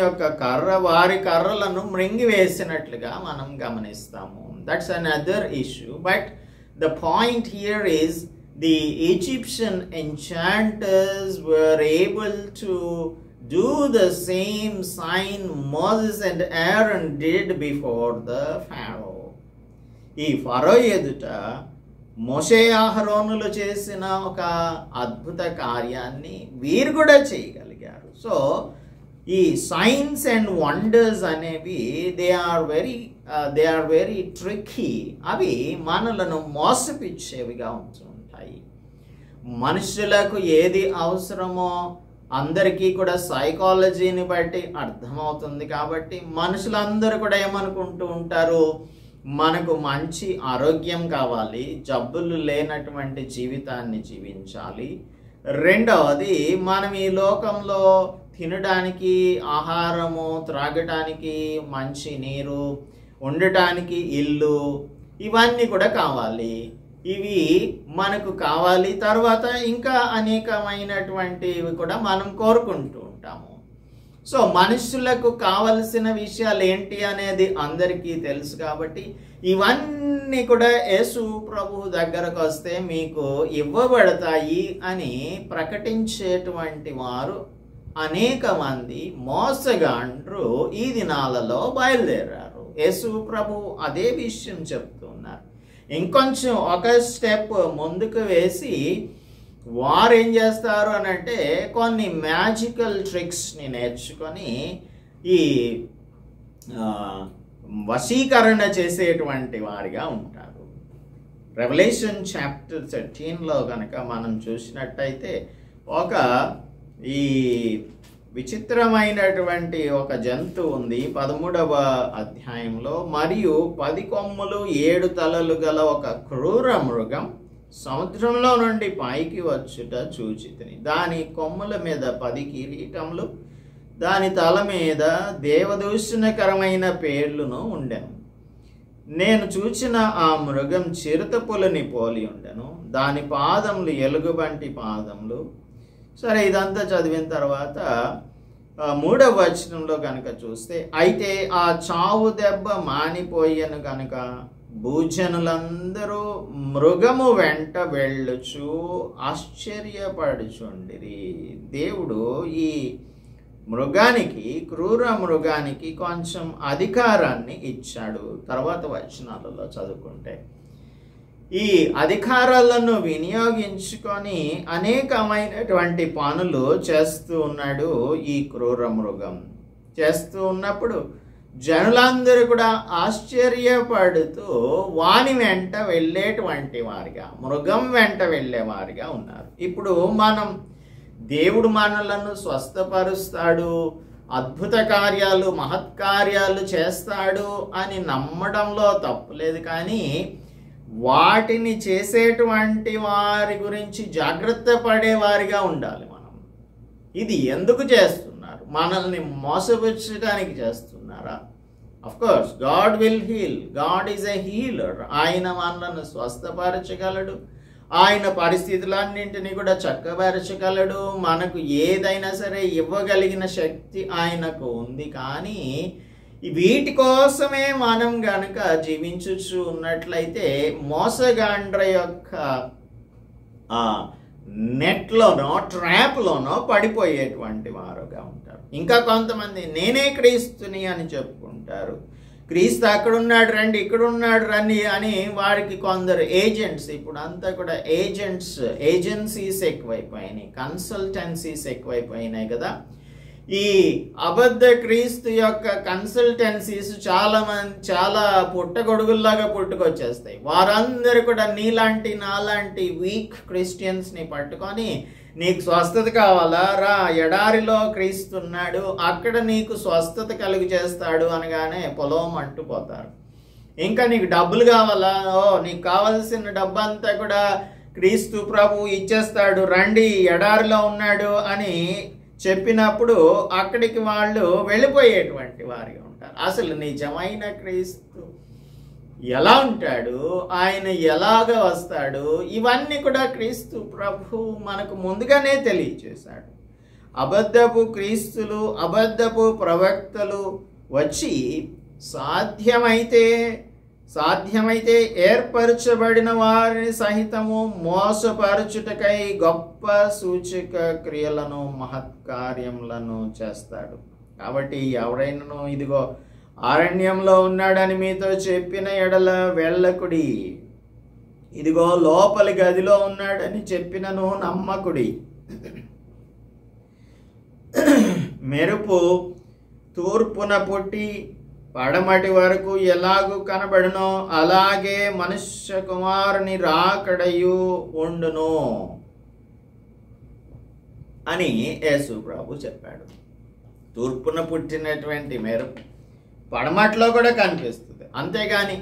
యొక్క కర్ర వారి కర్రలను మృంగివేసినట్లుగా మనం గమనిస్తాము. That's another issue. But the point here is the Egyptian enchanters were able to do the same sign Moses and Aaron did before the Pharaoh. ఈ ఫరో ఎదుట మోషే అహరోనులు చేసిన ఒక అద్భుత కార్యాన్ని వీరు కూడా చేయగలిగారు. సో ఈ సైన్స్ అండ్ వండర్స్ అనేవి దే ఆర్ వెరీ ట్రిక్కీ. అవి మనలను మోసపిచ్చేవిగా ఉంటున్నాయి. మనుషులకు ఏది అవసరమో అందరికీ కూడా సైకాలజీని బట్టి అర్థమవుతుంది. కాబట్టి మనుషులందరూ కూడా ఏమనుకుంటూ ఉంటారు, మనకు మంచి ఆరోగ్యం కావాలి, జబ్బులు లేనటువంటి జీవితాన్ని జీవించాలి. రెండవది, మనం ఈ లోకంలో తినడానికి ఆహారము, త్రాగటానికి మంచి నీరు, ఉండటానికి ఇల్లు, ఇవన్నీ కూడా కావాలి. ఇవి మనకు కావాలి. తర్వాత ఇంకా అనేకమైనటువంటివి కూడా మనం కోరుకుంటూ ఉంటాము. సో మనుషులకు కావలసిన విషయాలు ఏంటి అనేది అందరికీ తెలుసు. కాబట్టి ఇవన్నీ కూడా యేసు ప్రభు దగ్గరకు వస్తే మీకు ఇవ్వబడతాయి అని ప్రకటించేటువంటి వారు అనేక మంది మోసగాండ్రు ఈ దినాలలో బయలుదేరారు. యేసు ప్రభు అదే విషయం చెప్తున్నారు. ఇంకొంచెం ఒక స్టెప్ ముందుకు వేసి వారు ఏం చేస్తారు అని అంటే కొన్ని మ్యాజికల్ ట్రిక్స్ని నేర్చుకొని ఈ వశీకరణ చేసేటువంటి వారిగా ఉంటారు. రెవల్యూషన్ చాప్టర్ 13లో కనుక మనం చూసినట్టయితే ఈ విచిత్రమైనటువంటి ఒక జంతువు ఉంది 13వ అధ్యాయంలో. మరియు 10 కొమ్ములు 7 తలలు గల ఒక క్రూర మృగం సముద్రంలో నుండి పైకి వచ్చుట చూచితిని. దాని కొమ్ముల మీద 10 కిరీటములు, దాని తల మీద దేవదూషణకరమైన పేర్లును ఉండెను. నేను చూచిన ఆ మృగం చిరుతపులిని పోలి ఉండెను. దాని పాదములు ఎలుగుబంటి పాదములు. సరే, ఇదంతా చదివిన తర్వాత 3వ వచనంలో కనుక చూస్తే, అయితే ఆ చావు దెబ్బ మానిపోయెను కనుక భూజనులందరూ మృగము వెంట వెళ్ళుచు ఆశ్చర్యపడుచుండిరి. దేవుడు ఈ క్రూర మృగానికి కొంచెం అధికారాన్ని ఇచ్చాడు. తర్వాత వచనాలలో చదువుకుంటే ఈ అధికారాలను వినియోగించుకొని అనేకమైనటువంటి పనులు చేస్తూ ఉన్నాడు. ఈ క్రూర మృగం చేస్తూ ఉన్నప్పుడు జనులందరూ కూడా ఆశ్చర్యపడుతూ వాని వెంట వెళ్ళేటువంటి వారిగా, మృగం వెంట వెళ్ళేవారిగా ఉన్నారు. ఇప్పుడు మనం దేవుడు మనలను స్వస్థపరుస్తాడు, అద్భుత కార్యాలు మహత్కార్యాలు చేస్తాడు అని నమ్మడంలో తప్పులేదు. కానీ వాటిని చేసేటువంటి వారి గురించి జాగ్రత్త పడేవారిగా ఉండాలి మనం. ఇది ఎందుకు చేస్తున్నారు? మనల్ని మోసపుచ్చడానికి చేస్తున్నారా? Of course God will heal. God is a healer. ఆయన మనలను స్వస్థపరచగలడు. ఆయన పరిస్థితులన్నింటినీ కూడా చక్కబరచగలడు. మనకు ఏదైనా సరే ఇవ్వగలిగిన శక్తి ఆయనకు ఉంది. కానీ వీటి కోసమే మనం గనక జీవించుచు ఉన్నట్లయితే మోసగాండ్ర యొక్క నెట్లోనో ట్రాప్లోనో పడిపోయేటువంటి వారుగా ఉంటారు. ఇంకా కొంతమంది నేనే క్రీస్తుని అని చెప్పుకుంటారు. క్రీస్తు అక్కడున్నాడు రండి, ఇక్కడున్నాడు రండి అని వారికి కొందరు ఏజెంట్స్, ఇప్పుడు అంతా కూడా ఏజెన్సీస్ ఎక్కువైపోయినాయి, కన్సల్టెన్సీస్ ఎక్కువైపోయినాయి కదా. ఈ అబద్ధ క్రీస్తు యొక్క కన్సల్టెన్సీస్ చాలా పుట్టగొడుగుల్లాగా పుట్టుకొచ్చేస్తాయి. వారందరూ కూడా నీలాంటి నాలాంటి వీక్ క్రిస్టియన్స్ని పట్టుకొని నీకు స్వస్థత కావాలా రా, ఎడారిలో క్రీస్తున్నాడు, అక్కడ నీకు స్వస్థత కలుగు చేస్తాడు అనగానే పొలం అంటుపోతారు. ఇంకా నీకు డబ్బులు కావాలా, నీకు కావలసిన డబ్బంతా కూడా క్రీస్తు ప్రభు ఇచ్చేస్తాడు, రండి ఎడారిలో ఉన్నాడు అని చెప్పినప్పుడు అక్కడికి వాళ్ళు వెళ్ళిపోయేటువంటి వారిగా ఉంటారు. అసలు నిజమైన క్రీస్తు ఎలా ఉంటాడు, ఆయన ఎలాగ వస్తాడు, ఇవన్నీ కూడా క్రీస్తు ప్రభు మనకు ముందుగానే తెలియచేశాడు. అబద్ధపు క్రీస్తులు, అబద్ధపు ప్రవక్తలు వచ్చి సాధ్యమైతే ఏర్పరచబడిన వారిని సహితము మోసపరచుటకై గొప్ప సూచక క్రియలను మహత్కార్యములను చేస్తాడు. కాబట్టి ఎవరైనా ఇదిగో అరణ్యంలో ఉన్నాడని మీతో చెప్పిన ఎడల వెళ్ళకుడి, ఇదిగో లోపలి గదిలో ఉన్నాడని చెప్పినను నమ్మకుడి. మెరుపు తూర్పున పుట్టి పడమటి వరకు ఎలాగూ కనబడునో అలాగే మనుష్య కుమారుని రాకడయు ఉండును అని యేసు ప్రభు చెప్పాడు. తూర్పున పుట్టినటువంటి మెరుపు పడమట్లో కూడా కనిపిస్తుంది. అంతేగాని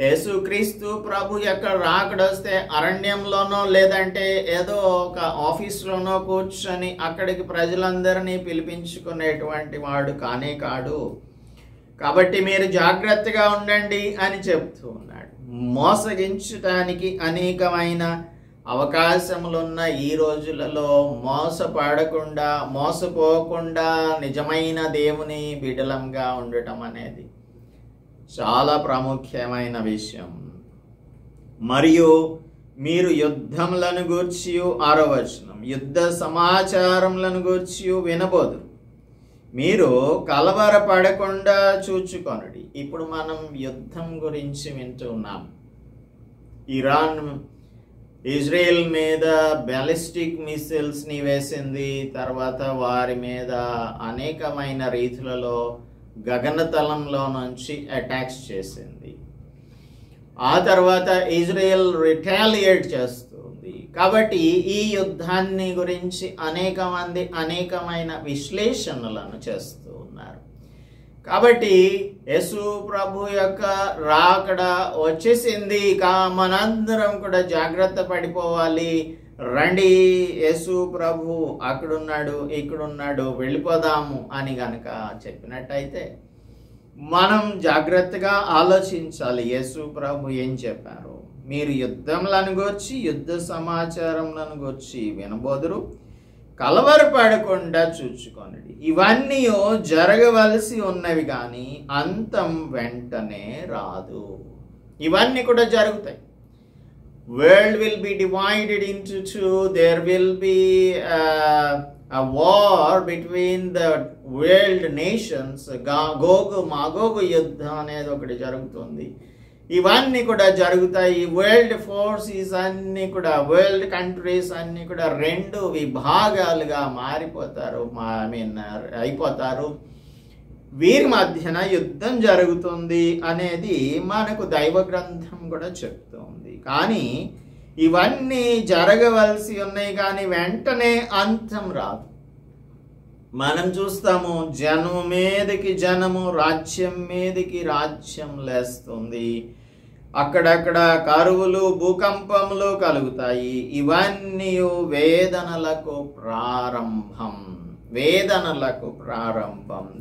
యేసుక్రీస్తు ప్రభు యొక్క రాకడొస్తే అరణ్యంలోనో లేదంటే ఏదో ఒక ఆఫీస్లోనో కూర్చొని అక్కడికి ప్రజలందరినీ పిలిపించుకునేటువంటి వాడు కానే కాడు. కాబట్టి మీరు జాగ్రత్తగా ఉండండి అని చెప్తూ ఉన్నాడు. మోసగించటానికి అనేకమైన అవకాశములున్న ఈ రోజులలో మోసపోకుండా నిజమైన దేవుని బిడలంగా ఉండటం అనేది చాలా ప్రాముఖ్యమైన విషయం. మరియు మీరు యుద్ధములను గూర్చి 6వ వచనం, యుద్ధ సమాచారములను గూర్చి వినబోదు, మీరు కలవరపడకుండా చూచుకొనుడి. ఇప్పుడు మనం యుద్ధం గురించి వింటూ ఉన్నాం. ఇరాన్ ఇజ్రాయెల్ మీద బ్యాలిస్టిక్ మిసైల్స్ని వేసింది. తర్వాత వారి మీద అనేకమైన రీతులలో గగనతలంలో నుంచి అటాక్స్ చేసింది. ఆ తర్వాత ఇజ్రాయెల్ రిటాలియేట్ చేస్తుంది. కాబట్టి ఈ యుద్ధాన్ని గురించి అనేక మంది అనేకమైన విశ్లేషణలను చేస్తూ ఉన్నారు. కాబట్టి యేసు ప్రభు యొక్క రాకడ వచ్చేసింది. మనందరం కూడా జాగ్రత్త పడిపోవాలి. రండి, యేసు ప్రభు అక్కడున్నాడు, ఇక్కడున్నాడు, వెళ్ళిపోదాము అని గనక చెప్పినట్టయితే మనం జాగ్రత్తగా ఆలోచించాలి. యేసు ప్రభు ఏం చెప్పారు? మీరు యుద్ధములను గూర్చి, యుద్ధ సమాచారములను గూర్చి వినబోదురు, కలవరపడకుండా చూచుకొనుడి. ఇవన్నీ జరగవలసి ఉన్నవి కానీ అంతం వెంటనే రాదు. ఇవన్నీ కూడా జరుగుతాయి. World will be divided into two. There will be a war between the world nations. గోగు మాగోగు యుద్ధం అనేది ఒకటి జరుగుతుంది. ఇవన్నీ కూడా జరుగుతాయి. వరల్డ్ ఫోర్సెస్ అన్నీ కూడా, వరల్డ్ కంట్రీస్ అన్నీ కూడా 2 విభాగాలుగా అయిపోతారు. వీరి మధ్యన యుద్ధం జరుగుతుంది అనేది మనకు దైవ గ్రంథం కూడా చెప్తుంది. కానీ ఇవన్నీ జరగవలసి ఉన్నాయి, కానీ వెంటనే అంతం రాదు. మనం చూస్తాము, జనము మీదకి జనము, రాజ్యం మీదకి రాజ్యం లేస్తుంది. అక్కడక్కడ కరువులు, భూకంపములు కలుగుతాయి. ఇవన్నీ వేదనలకు ప్రారంభం.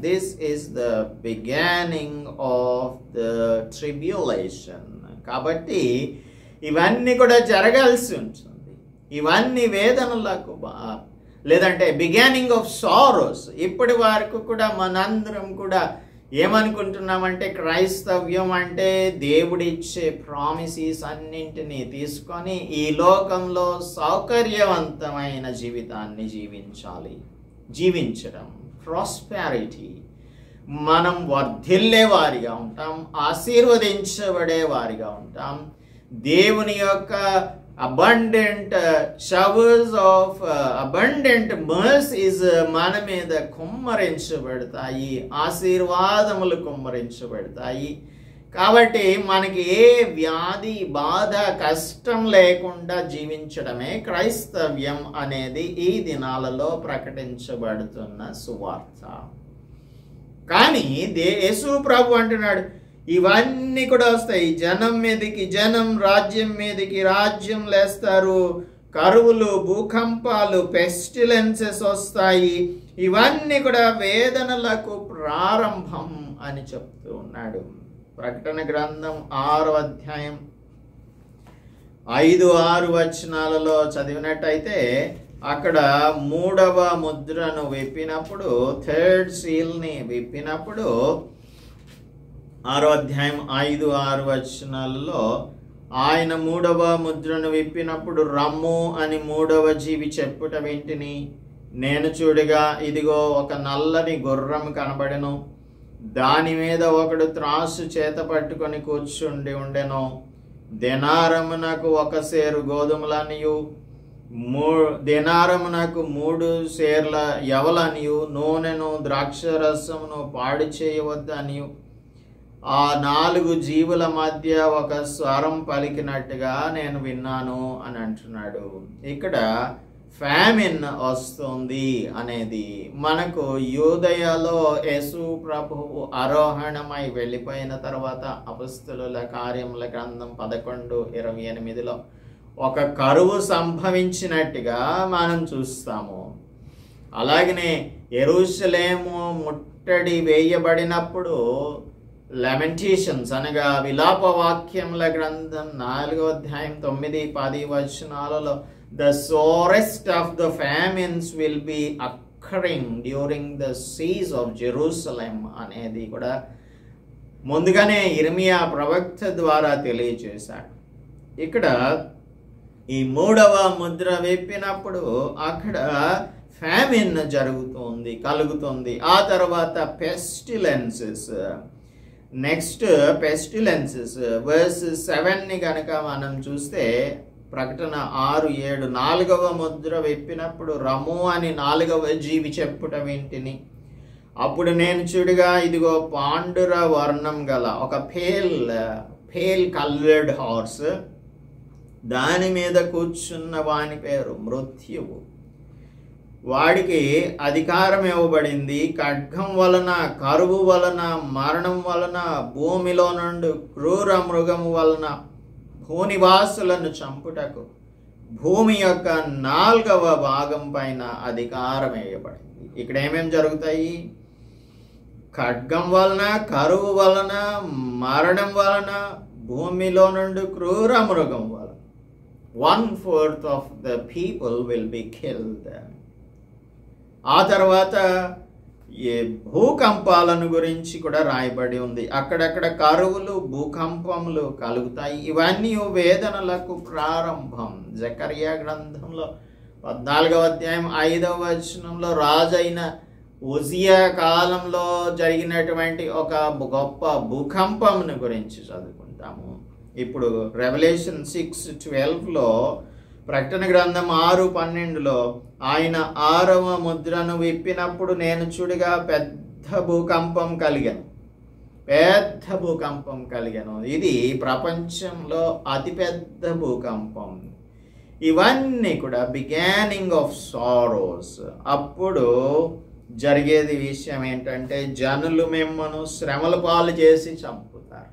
This is the beginning of the tribulation. కాబట్టి ఇవన్నీ కూడా జరగాల్సి ఉంటుంది. ఇవన్నీ వేదనలకు లేదంటే బిగినింగ్ ఆఫ్ సారోస్. ఇప్పటి వరకు కూడా మనందరం కూడా ఏమనుకుంటున్నామంటే క్రైస్తవ్యం అంటే దేవుడిచ్చే ప్రామిసెస్ అన్నింటినీ తీసుకొని ఈ లోకంలో సౌకర్యవంతమైన జీవితాన్ని జీవించడం, ప్రాస్పెరిటీ, మనం వర్ధిల్లే వారిగా ఉంటాం, ఆశీర్వదించబడే వారిగా ఉంటాం. దేవుని యొక్క abundant showers of abundant mercies మన మీద కుమ్మరించబడతాయి, ఆశీర్వాదములు కుమ్మరించబడతాయి. కాబట్టి మనకి ఏ వ్యాధి, బాధ, కష్టం లేకుండా జీవించడమే క్రైస్తవ్యం అనేది ఈ దినాలలో ప్రకటించబడుతున్న సువార్త. కానీ యేసు ప్రభు అంటున్నాడు, ఇవన్నీ కూడా వస్తాయి. జనం మీదకి జనం, రాజ్యం మీదకి రాజ్యం లేస్తారు. కరువులు, భూకంపాలు, పెస్టిలెన్సెస్ వస్తాయి. ఇవన్నీ కూడా వేదనలకు ప్రారంభం అని చెప్తూ ఉన్నాడు. ప్రకటన గ్రంథం 6వ అధ్యాయం 5-6 వచనాలలో చదివినట్టయితే అక్కడ 3వ ముద్రను విప్పినప్పుడు, థర్డ్ సీల్ని విప్పినప్పుడు 6వ అధ్యాయం 5-6 వచనాలలో ఆయన 3వ ముద్రను విప్పినప్పుడు రమ్ము అని 3వ జీవి చెప్పుట వింటిని. నేను చూడగా ఇదిగో ఒక నల్లని గుర్రం కనబడెను. దాని మీద ఒకడు త్రాసు చేత పట్టుకొని కూర్చుండి ఉండెను. దినారమునకు 1 సేరు గోధుమలనియు, దినారమునకు 3 సేర్ల యవలనియు, నూనెను, ద్రాక్షరసమును పాడు చేయవద్దనియు ఆ 4 జీవుల మధ్య ఒక స్వరం పలికినట్టుగా నేను విన్నాను అని అంటున్నాడు. ఇక్కడ ఫ్యామిన్ వస్తుంది అనేది మనకు యూదయలో యేసు ప్రభువు ఆరోహణమై వెళ్ళిపోయిన తర్వాత అపొస్తలుల కార్యముల గ్రంథం 11:28లో ఒక కరువు సంభవించినట్టుగా మనం చూస్తాము. అలాగనే యెరూషలేము ముట్టడి వేయబడినప్పుడు లెమెంటేషన్స్ అనగా విలాప వాక్యముల గ్రంథం 4వ అధ్యాయం 9-10 వచనాలలో the sorest of the famines will be occurring during the siege of Jerusalem అనేది కూడా ముందుగానే ఇర్మియా ప్రవక్త ద్వారా తెలియజేశాడు. ఇక్కడ ఈ 3వ ముద్ర విప్పినప్పుడు అక్కడ ఫ్యామిన్ కలుగుతుంది. ఆ తర్వాత పెస్టిలెన్సెస్. నెక్స్ట్ పెస్టిలెన్సెస్ వర్స్ 7ని కనుక మనం చూస్తే ప్రకటన 6:7 4వ ముద్ర విప్పినప్పుడు రము అని 4వ జీవి చెప్పుట వింటిని. అప్పుడు నేను చూడగా ఇదిగో పాండుర వర్ణం గల ఒక పేల్ కలర్డ్ హార్స్, దాని మీద కూర్చున్న వాని పేరు మృత్యువు. వాడికి అధికారం ఇవ్వబడింది. ఖడ్గం వలన, కరువు వలన, మరణం వలన, భూమిలో నుండి క్రూర మృగము వలన భూనివాసులను చంపుటకు భూమి యొక్క 4వ భాగం పైన అధికారం వేయబడింది. ఇక్కడ ఏమేమి జరుగుతాయి? ఖడ్గం వలన, కరువు వలన, మరణం వలన, భూమిలో నుండి క్రూర మృగం వలన 1/4 of the people will be killed. ఆ తర్వాత ఈ భూకంపాలను గురించి కూడా రాయబడి ఉంది. అక్కడక్కడ కరువులు, భూకంపములు కలుగుతాయి. ఇవన్నీ వేదనలకు ప్రారంభం. జకర్యా గ్రంథంలో 14వ అధ్యాయం 5వ వచనంలో రాజైన ఉజియా కాలంలో జరిగినటువంటి ఒక గొప్ప భూకంపమును గురించి చదువుకుంటాము. ఇప్పుడు రెవల్యూషన్ 6:12లో, ప్రకటన గ్రంథం 6:12లో ఆయన 6వ ముద్రను విప్పినప్పుడు నేను చూడగా పెద్ద భూకంపం కలిగెను. ఇది ప్రపంచంలో అతిపెద్ద భూకంపం. ఇవన్నీ కూడా బిగానింగ్ ఆఫ్ సారోస్. అప్పుడు జరిగేది విషయం ఏంటంటే జనులు మిమ్మను శ్రమల పాలు చేసి చంపుతారు.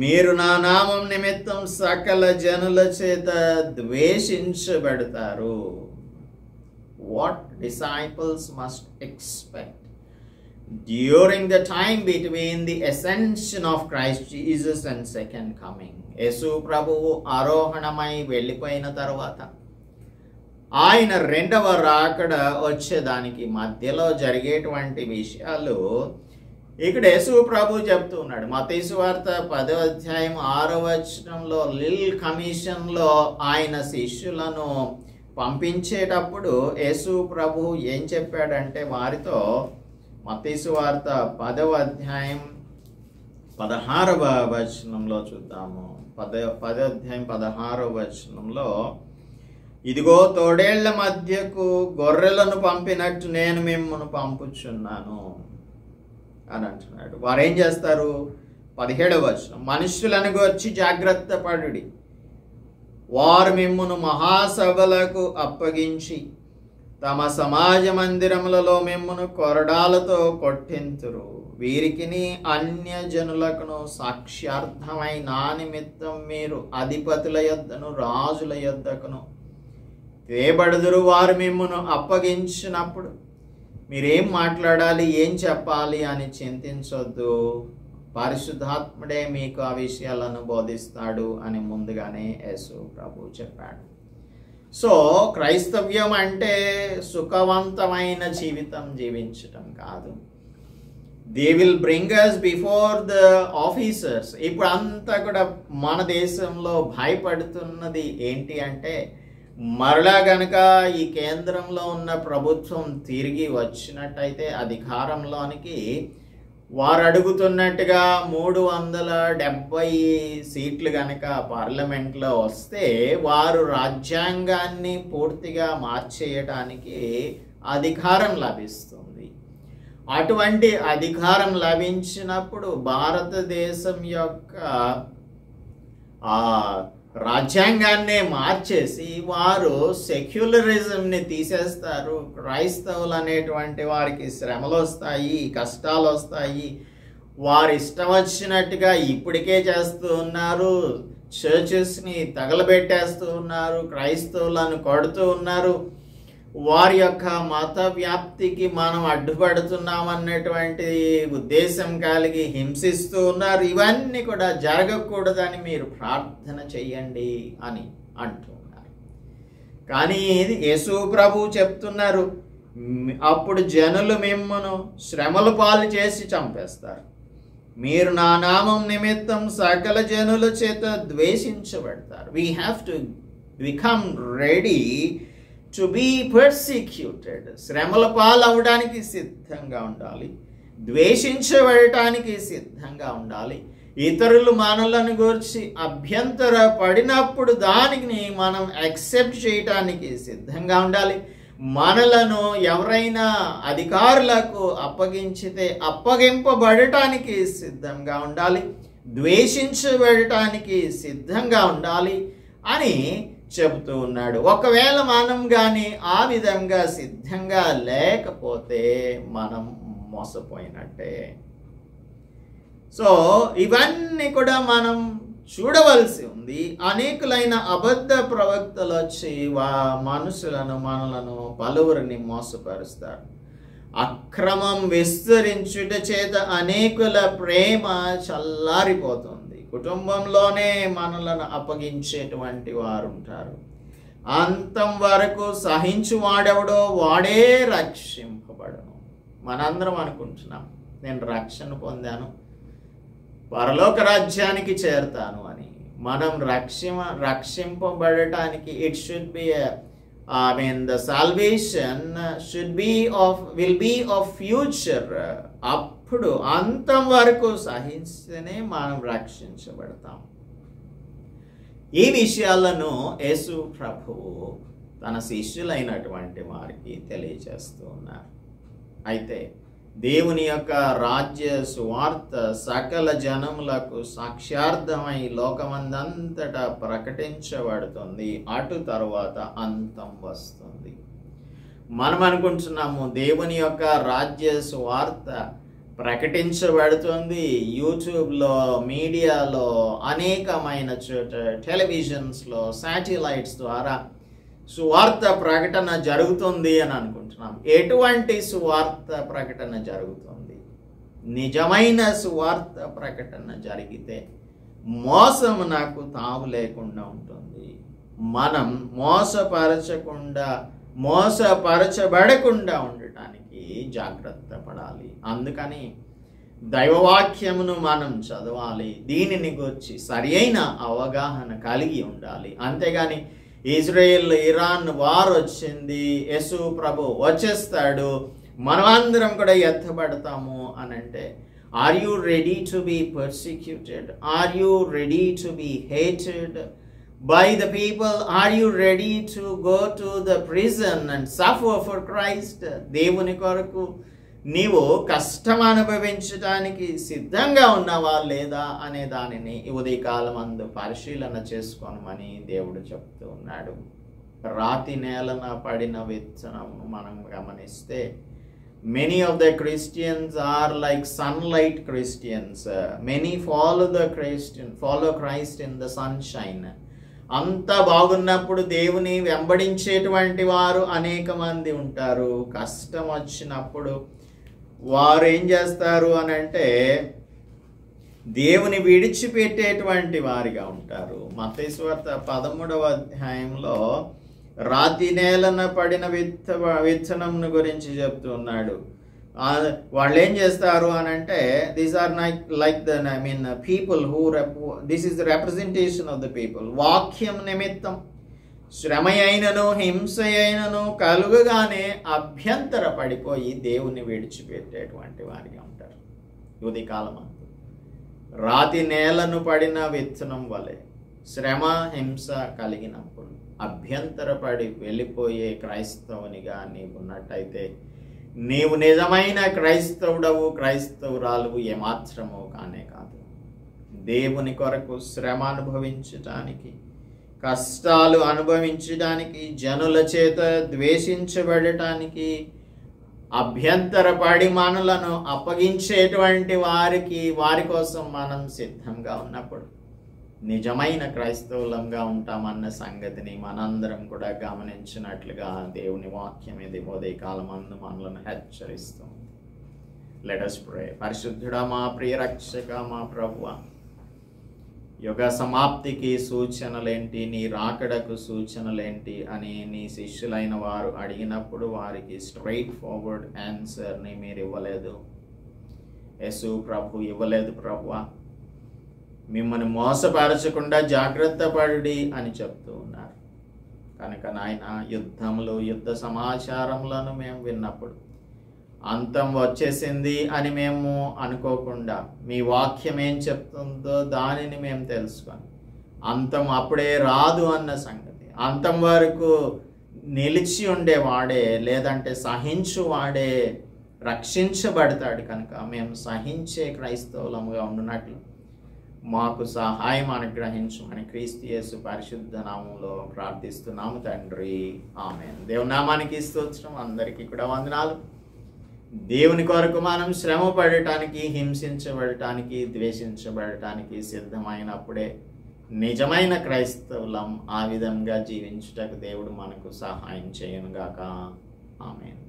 మీరు నా నామం నిమిత్తం సకల జనుల చేత ద్వేషించబడతారు. What disciples must expect during the time between the ascension of Christ Jesus and second coming. యేసు ప్రభువు ఆరోహణమై వెళ్ళిపోయిన తర్వాత ఆయన రెండవ రాకడ వచ్చేదానికి మధ్యలో జరిగేటువంటి విషయాలు ఇక్కడ యేసు ప్రభు చెప్తూ ఉన్నాడు. మత్తయి సువార్త 10వ అధ్యాయం 6వ వచనంలో లిల్ కమిషన్లో ఆయన శిష్యులను పంపించేటప్పుడు యేసు ప్రభు ఏం చెప్పాడంటే వారితో, మత్తయి సువార్త 10వ అధ్యాయం 16వ వచనంలో చూద్దాము. 10వ అధ్యాయం 16వ వచనంలో, ఇదిగో తోడేళ్ల మధ్యకు గొర్రెలను పంపినట్టు నేను మిమ్మల్ని పంపుచున్నాను అని అంటున్నాడు. వారు ఏం చేస్తారు? 17వ వచనం, మనుష్యులను గూర్చి జాగ్రత్త పడుడి, వారు మిమ్మును మహాసభలకు అప్పగించి తమ సమాజ మందిరములలో మిమ్మును కొరడాలతో కొట్టింతురు. వీరికిని అన్యజనులకును సాక్ష్యార్థమై నా నిమిత్తం మీరు అధిపతుల యొద్దను రాజుల యొద్దకును తేబడుదురు. వారు మిమ్మును అప్పగించినప్పుడు మీరేం మాట్లాడాలి, ఏం చెప్పాలి అని చింతించొద్దు. పరిశుద్ధాత్ముడే మీకు ఆ విషయాలను బోధిస్తాడు అని ముందుగానే యేసు ప్రభు చెప్పాడు. సో క్రైస్తవ్యం అంటే సుఖవంతమైన జీవితం జీవించటం కాదు. They will bring us before the officers. ఇప్పుడు అంతా కూడా మన దేశంలో భయపడుతున్నది ఏంటి అంటే, మరలా గనక ఈ కేంద్రంలో ఉన్న ప్రభుత్వం తిరిగి వచ్చినట్టయితే అధికారంలోనికి, వారు అడుగుతున్నట్టుగా 370 సీట్లు కనుక పార్లమెంట్లో వస్తే వారు రాజ్యాంగాన్ని పూర్తిగా మార్చేయటానికి అధికారం లభిస్తుంది. అటువంటి అధికారం లభించినప్పుడు భారతదేశం యొక్క రాజ్యాంగాన్నే మార్చేసి వారు సెక్యులరిజంని తీసేస్తారు. క్రైస్తవులు అనేటువంటి వారికి శ్రమలు వస్తాయి, కష్టాలు వస్తాయి. వారు ఇష్టం వచ్చినట్టుగా ఇప్పటికే చేస్తూ ఉన్నారు. చర్చెస్ని తగలబెట్టేస్తూ ఉన్నారు, క్రైస్తవులను కొడుతూ ఉన్నారు. వారి యొక్క మత వ్యాప్తికి మనం అడ్డుపడుతున్నామన్నటువంటి ఉద్దేశం కలిగి హింసిస్తూ ఉన్నారు. ఇవన్నీ కూడా జరగకూడదని మీరు ప్రార్థన చెయ్యండి అని అంటున్నారు. కానీ యేసు ప్రభు చెప్తున్నారు, అప్పుడు జనులు మిమ్మను శ్రమల పాలు చేసి చంపేస్తారు. మీరు నా నామం నిమిత్తం సకల జనుల చేత ద్వేషించబడతారు. We have to become ready to be persecuted. శ్రమల పాలవడానికి సిద్ధంగా ఉండాలి, ద్వేషించబడటానికి సిద్ధంగా ఉండాలి. ఇతరులు మనలను గురించి అభ్యంతర పడినప్పుడు దానిని మనం యాక్సెప్ట్ చేయటానికి సిద్ధంగా ఉండాలి. మనలను ఎవరైనా అధికారులకు అప్పగించితే అప్పగింపబడటానికి సిద్ధంగా ఉండాలి, ద్వేషించబడటానికి సిద్ధంగా ఉండాలి అని చెబుతూ ఉన్నాడు. ఒకవేళ మనం కానీ ఆ విధంగా సిద్ధంగా లేకపోతే మనం మోసపోయినట్టే. సో ఇవన్నీ కూడా మనం చూడవలసి ఉంది. అనేకులైన అబద్ధ ప్రవక్తలు వచ్చి మనలను పలువురిని మోసపరుస్తారు. అక్రమం విస్తరించుట చేత అనేకుల ప్రేమ చల్లారిపోతుంది. కుటుంబంలోనే మనలను అప్పగించేటువంటి వారు ఉంటారు. అంతం వరకు సహించువాడెవడో వాడే రక్షింపబడను. మనందరం అనుకుంటున్నాం, నేను రక్షణ పొందాను, పరలోక రాజ్యానికి చేరుతాను అని. మనం రక్షింపబడటానికి it should be the salvation will be of future. అప్పుడు అంతం వరకు సహిస్తేనే మనం రక్షించబడతాం. ఈ విషయాలను యేసు ప్రభువు తన శిష్యులైనటువంటి వారికి తెలియజేస్తూ ఉన్నారు. అయితే దేవుని యొక్క రాజ్య సువార్త సకల జనములకు సాక్ష్యార్థమై లోకమందంతటా ప్రకటించబడుతుంది. అటు తరువాత అంతం వస్తుంది. మనం అనుకుంటున్నాము దేవుని యొక్క రాజ్య సువార్త ప్రకటించబడుతుంది యూట్యూబ్లో, మీడియాలో, అనేకమైన చోట, టెలివిజన్స్లో, శాటిలైట్స్ ద్వారా సువార్త ప్రకటన జరుగుతుంది అని అనుకుంటున్నాం. ఎటువంటి సువార్త ప్రకటన జరుగుతుంది? నిజమైన సువార్త ప్రకటన జరిగితే మోసము నాకు తావు లేకుండా ఉంటుంది. మనం మోసపరచబడకుండా ఉండటానికి జాగ్రత్త పడాలి. అందుకని దైవవాక్యమును మనం చదవాలి. దీనిని గురించి సరియైన అవగాహన కలిగి ఉండాలి. అంతేగాని ఇజ్రాయెల్ ఇరాన్ వార్ వచ్చింది, యేసు ప్రభు వచ్చేస్తాడు, మనమందరం కూడా ఎత్తబడతాము అని అంటే, are you ready to be persecuted? Are you ready to be hated by the people? Are you ready to go to the prison and suffer for Christ? దేవుని కొరకు నీవు కష్టం అనుభవించడానికి సిద్ధంగా ఉన్నావా లేదా అనే దానిని ఉదయకాలమందు పరిశీలన చేసుకోమని దేవుడు చెప్తూ ఉన్నాడు. రాతి నేలన పడిన విత్తనము మనం గమనిస్తే, many of the Christians are like sunlight Christians. Many follow Christ in the sunshine. అంతా బాగున్నప్పుడు దేవుని వెంబడించేటువంటి వారు అనేక మంది ఉంటారు. కష్టం వచ్చినప్పుడు వారు ఏం చేస్తారు అని అంటే దేవుని విడిచిపెట్టేటువంటి వారిగా ఉంటారు. మత్తయి సువార్త 13వ అధ్యాయంలో రాతి నేలన పడిన విత్తనం గురించి చెప్తున్నాడు. వాళ్ళు ఏం చేస్తారు అని అంటే, these are like the people who this is the representation of the people. వాక్యం నిమిత్తం శ్రమ అయినను హింస అయినను కలుగగానే అభ్యంతర పడిపోయి దేవుని విడిచిపెట్టేటువంటి వారిగా ఉంటారు. ఉదయకాలం అంతా రాతి నేలను పడిన విత్తనం వలె శ్రమ హింస కలిగినప్పుడు అభ్యంతరపడి వెళ్ళిపోయే క్రైస్తవునిగా నీవు ఉన్నట్టయితే నీవు నిజమైన క్రైస్తవుడవు, క్రైస్తవురాలువు ఏమాత్రమో కానే కాదు. దేవుని కొరకు శ్రమ అనుభవించటానికి, కష్టాలు అనుభవించడానికి, జనుల చేత ద్వేషించబడటానికి, అభ్యంతరపడి మనలను అప్పగించేటువంటి వారి కోసం మనం సిద్ధంగా ఉన్నప్పుడు నిజమైన క్రైస్తవులంగా ఉంటామన్న సంగతిని మనందరం కూడా గమనించినట్లుగా దేవుని వాక్యం ఇది ఉదయకాలమందు మనలను హెచ్చరిస్తుంది. Let us pray. పరిశుద్ధుడా, మా ప్రియ రక్షక, మా ప్రభువా, యుగ సమాప్తికి సూచనలేంటి, నీ రాకడకు సూచనలేంటి అని నీ శిష్యులైన వారు అడిగినప్పుడు వారికి స్ట్రైట్ ఫార్వర్డ్ ఆన్సర్ని మీరు ఇవ్వలేదు. యేసు ప్రభు ఇవ్వలేదు. ప్రభువా, మిమ్మల్ని మోసపరచకుండా జాగ్రత్త పడుడి అని చెప్తూ ఉన్నారు. కనుక నాయన, యుద్ధములు, యుద్ధ సమాచారములను మేము విన్నప్పుడు అంతం వచ్చేసింది అని మేము అనుకోకుండా మీ వాక్యం ఏం చెప్తుందో దానిని మేము తెలుసుకొని అంతం అప్పుడే రాదు అన్న సంగతి, అంతం వరకు నిలిచి ఉండేవాడే లేదంటే సహించువాడే రక్షించబడతాడు. కనుక మేము సహించే క్రైస్తవులముగా ఉన్నట్లు మాకు సహాయం అనుగ్రహించమని క్రీస్తు యేసు పరిశుద్ధ నామములో ప్రార్థిస్తున్నాము తండ్రి, ఆమేన్. దేవుని నామానికి స్తోత్రం. అందరికీ కూడా వందనాలు. దేవుని కొరకు మనం శ్రమ పడటానికి, హింసించబడటానికి, ద్వేషించబడటానికి సిద్ధమైనప్పుడే నిజమైన క్రైస్తవులం. ఆ విధంగా జీవించుటకు దేవుడు మనకు సహాయం చేయనుగాక. ఆమేన్.